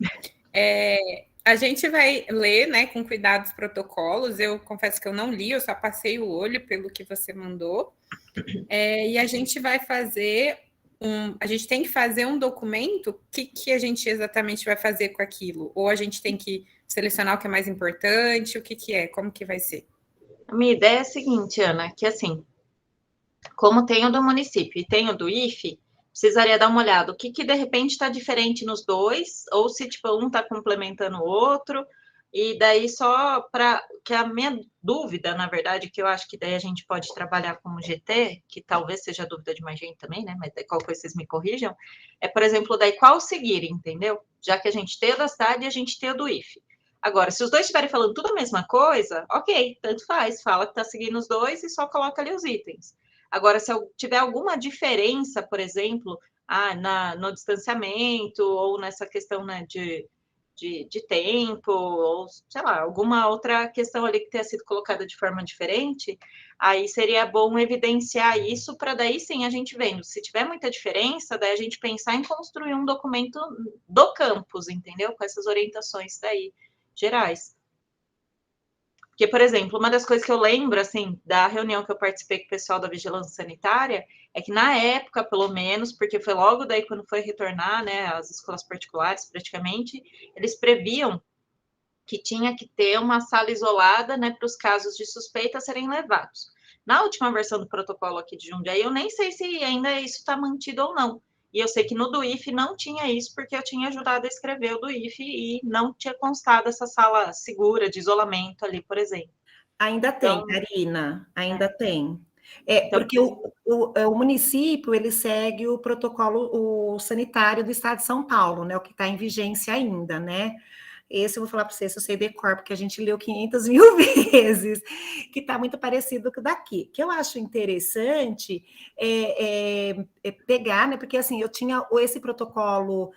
A gente vai ler, né, com cuidado os protocolos. Eu confesso que eu não li, eu só passei o olho pelo que você mandou. E a gente vai fazer a gente tem que fazer um documento. O que a gente exatamente vai fazer com aquilo? Ou a gente tem que selecionar o que é mais importante? O que é? Como que vai ser? A minha ideia é a seguinte, Ana, que assim, como tem o do município e tem o do IFE, precisaria dar uma olhada. O que de repente está diferente nos dois, ou se tipo um está complementando o outro, e daí só para que a minha dúvida, na verdade, que eu acho que daí a gente pode trabalhar como GT, que talvez seja a dúvida de mais gente também, né? Mas daí qual coisa vocês me corrijam, é, por exemplo, daí qual seguir, entendeu? Já que a gente tem o da cidade e a gente tem o do IFE. Agora, se os dois estiverem falando tudo a mesma coisa, ok, tanto faz, fala que está seguindo os dois e só coloca ali os itens. Agora, se tiver alguma diferença, por exemplo, no distanciamento, ou nessa questão, né, de tempo, ou, sei lá, alguma outra questão ali que tenha sido colocada de forma diferente, aí seria bom evidenciar isso, para daí sim a gente vendo. Se tiver muita diferença, daí a gente pensar em construir um documento do campus, entendeu? Com essas orientações daí gerais. Porque, por exemplo, uma das coisas que eu lembro, assim, da reunião que eu participei com o pessoal da Vigilância Sanitária, é que na época, pelo menos, porque foi logo daí quando foi retornar, né, as escolas particulares, praticamente, eles previam que tinha que ter uma sala isolada, né, para os casos de suspeita serem levados. Na última versão do protocolo aqui de Jundiaí, eu nem sei se ainda isso está mantido ou não. E eu sei que no do IFE não tinha isso, porque eu tinha ajudado a escrever o do IFE e não tinha constado essa sala segura de isolamento ali, por exemplo. Ainda tem, Karina, ainda tem. Porque o município, ele segue o protocolo sanitário do Estado de São Paulo, né, o que está em vigência ainda, né? Esse eu vou falar para vocês, se eu sei de cor, porque a gente leu 500 mil vezes, que está muito parecido com o daqui. O que eu acho interessante é pegar, né? Porque assim, eu tinha esse protocolo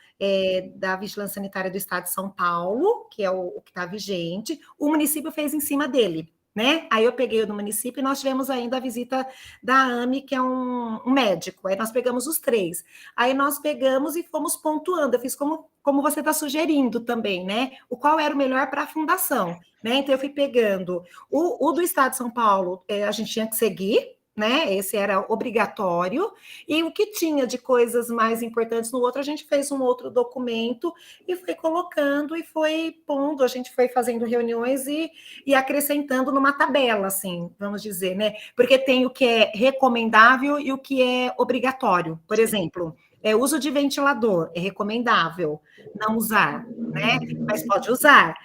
da Vigilância Sanitária do Estado de São Paulo, que é o que está vigente, o município fez em cima dele, né? Aí eu peguei o do município e nós tivemos ainda a visita da AME, que é um médico. Aí nós pegamos os 3. Aí nós pegamos e fomos pontuando. Eu fiz como você está sugerindo também, né? Qual era o melhor para a fundação, né? Então eu fui pegando o do Estado de São Paulo, a gente tinha que seguir, né? Esse era obrigatório, e o que tinha de coisas mais importantes no outro, a gente fez um outro documento e foi colocando e foi pondo, a gente foi fazendo reuniões e acrescentando numa tabela, assim, vamos dizer, né? Porque tem o que é recomendável e o que é obrigatório. Por exemplo, uso de ventilador é recomendável não usar, né? Mas pode usar.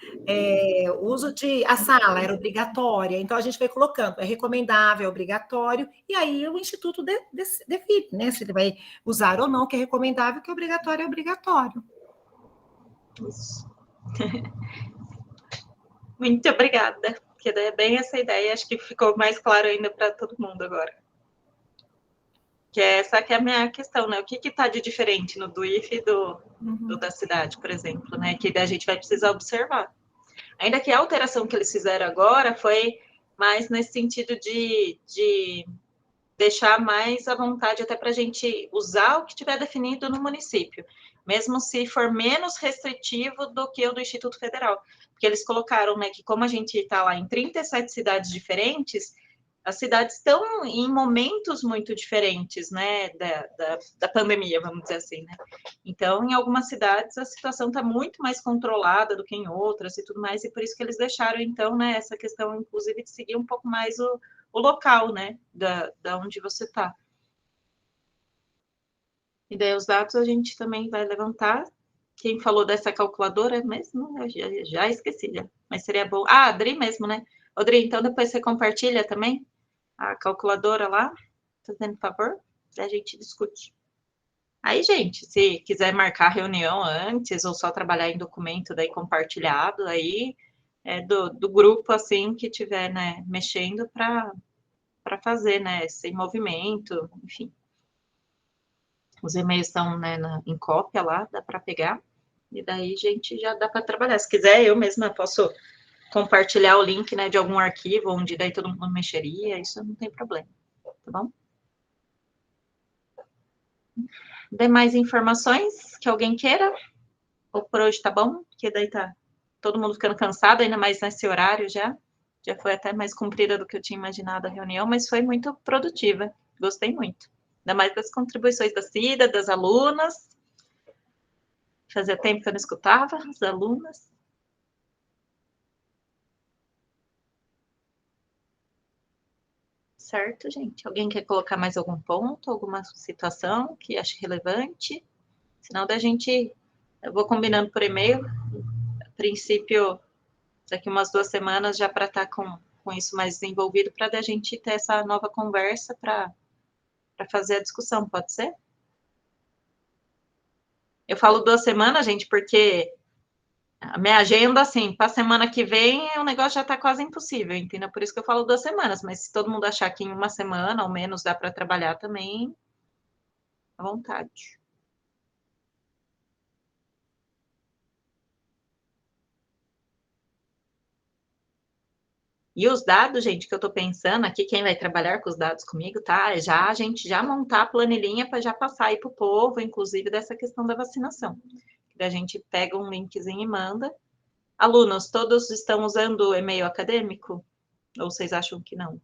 Uso de a sala era obrigatória, então a gente foi colocando, é recomendável, é obrigatório, e aí o Instituto define, né? Se ele vai usar ou não, que é recomendável, que é obrigatório. Isso. Muito obrigada, porque é bem essa ideia, acho que ficou mais claro ainda para todo mundo agora. Que essa que é a minha questão, né? O que está de diferente no do IF e do da cidade, por exemplo, né? Que a gente vai precisar observar. Ainda que a alteração que eles fizeram agora foi mais nesse sentido de deixar mais à vontade até para a gente usar o que tiver definido no município, mesmo se for menos restritivo do que o do Instituto Federal. Porque eles colocaram, né, que como a gente está lá em 37 cidades diferentes, as cidades estão em momentos muito diferentes, né, da pandemia, vamos dizer assim, né? Então, em algumas cidades, a situação está muito mais controlada do que em outras e tudo mais, e por isso que eles deixaram, então, né, essa questão, inclusive, de seguir um pouco mais o local, né, da onde você está. E daí os dados a gente também vai levantar. Quem falou dessa calculadora mesmo? Eu já esqueci, já. Mas seria bom. Ah, Adri mesmo, né? Adri, então depois você compartilha também a calculadora lá, fazendo favor, a gente discute. Aí, gente, se quiser marcar reunião antes ou só trabalhar em documento daí compartilhado, aí do grupo, assim, que tiver, né, mexendo para fazer, né, esse movimento, enfim. Os e-mails estão, né, em cópia lá, dá para pegar, e daí, gente, já dá para trabalhar. Se quiser, eu mesma posso compartilhar o link, né, de algum arquivo, onde daí todo mundo mexeria, isso não tem problema, tá bom? Demais informações que alguém queira? Ou por hoje tá bom? Porque daí tá todo mundo ficando cansado, ainda mais nesse horário já. Já foi até mais comprida do que eu tinha imaginado a reunião, mas foi muito produtiva. Gostei muito. Ainda mais das contribuições da Cida, das alunas. Fazia tempo que eu não escutava as alunas. Certo, gente? Alguém quer colocar mais algum ponto, alguma situação que ache relevante? Senão da gente... Eu vou combinando por e-mail. A princípio, daqui umas 2 semanas já para estar com isso mais desenvolvido, para a gente ter essa nova conversa para fazer a discussão, pode ser? Eu falo 2 semanas, gente, porque a minha agenda, assim, para a semana que vem, o negócio já está quase impossível, entendeu? Por isso que eu falo 2 semanas, mas se todo mundo achar que em 1 semana, ou menos, dá para trabalhar também, à vontade. E os dados, gente, que eu estou pensando aqui, quem vai trabalhar com os dados comigo, tá? Já a gente já montar a planilhinha para já passar aí para o povo, inclusive dessa questão da vacinação. A gente pega um linkzinho e manda. Alunos, todos estão usando o e-mail acadêmico? Ou vocês acham que não?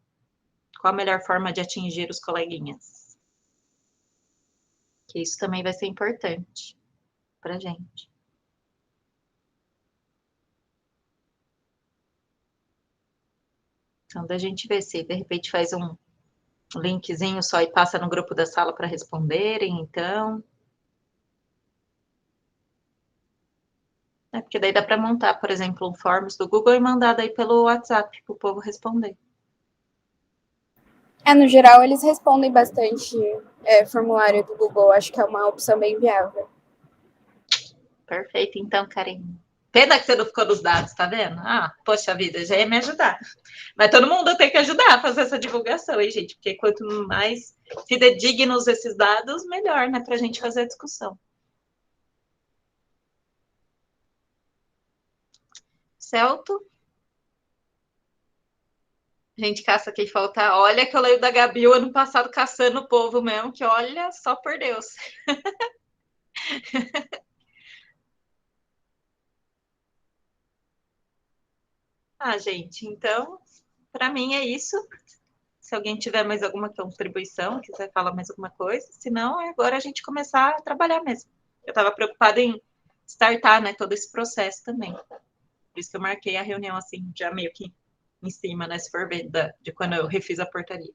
Qual a melhor forma de atingir os coleguinhas? Que isso também vai ser importante para a gente. Então, da gente ver se de repente faz um linkzinho só e passa no grupo da sala para responderem, então. Porque daí dá para montar, por exemplo, um forms do Google e mandar daí pelo WhatsApp para o povo responder. No geral, eles respondem bastante formulário do Google. Acho que é uma opção bem viável. Perfeito, então, Karine. Pena que você não ficou nos dados, tá vendo? Ah, poxa vida, já ia me ajudar. Mas todo mundo tem que ajudar a fazer essa divulgação, hein, gente? Porque quanto mais fidedignos esses dados, melhor, né? Para a gente fazer a discussão. Celto? A gente caça quem falta. Olha que eu leio da Gabi o ano passado caçando o povo mesmo, que olha, só por Deus. Gente, então, para mim é isso. Se alguém tiver mais alguma contribuição, quiser falar mais alguma coisa, senão é agora a gente começar a trabalhar mesmo. Eu estava preocupada em startar, né, todo esse processo também. Por isso que eu marquei a reunião assim, já meio que em cima, né, se for ver de quando eu refiz a portaria.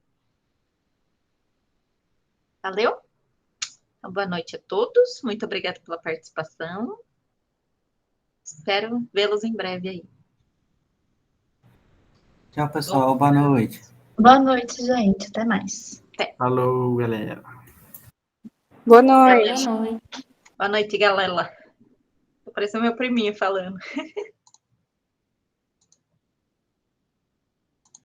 Valeu? Então, boa noite a todos. Muito obrigada pela participação. Espero vê-los em breve aí. Tchau, pessoal. Boa noite. Boa noite, gente. Até mais. Falou, galera. Boa noite. Boa noite, galera. Tô parecendo meu priminho falando.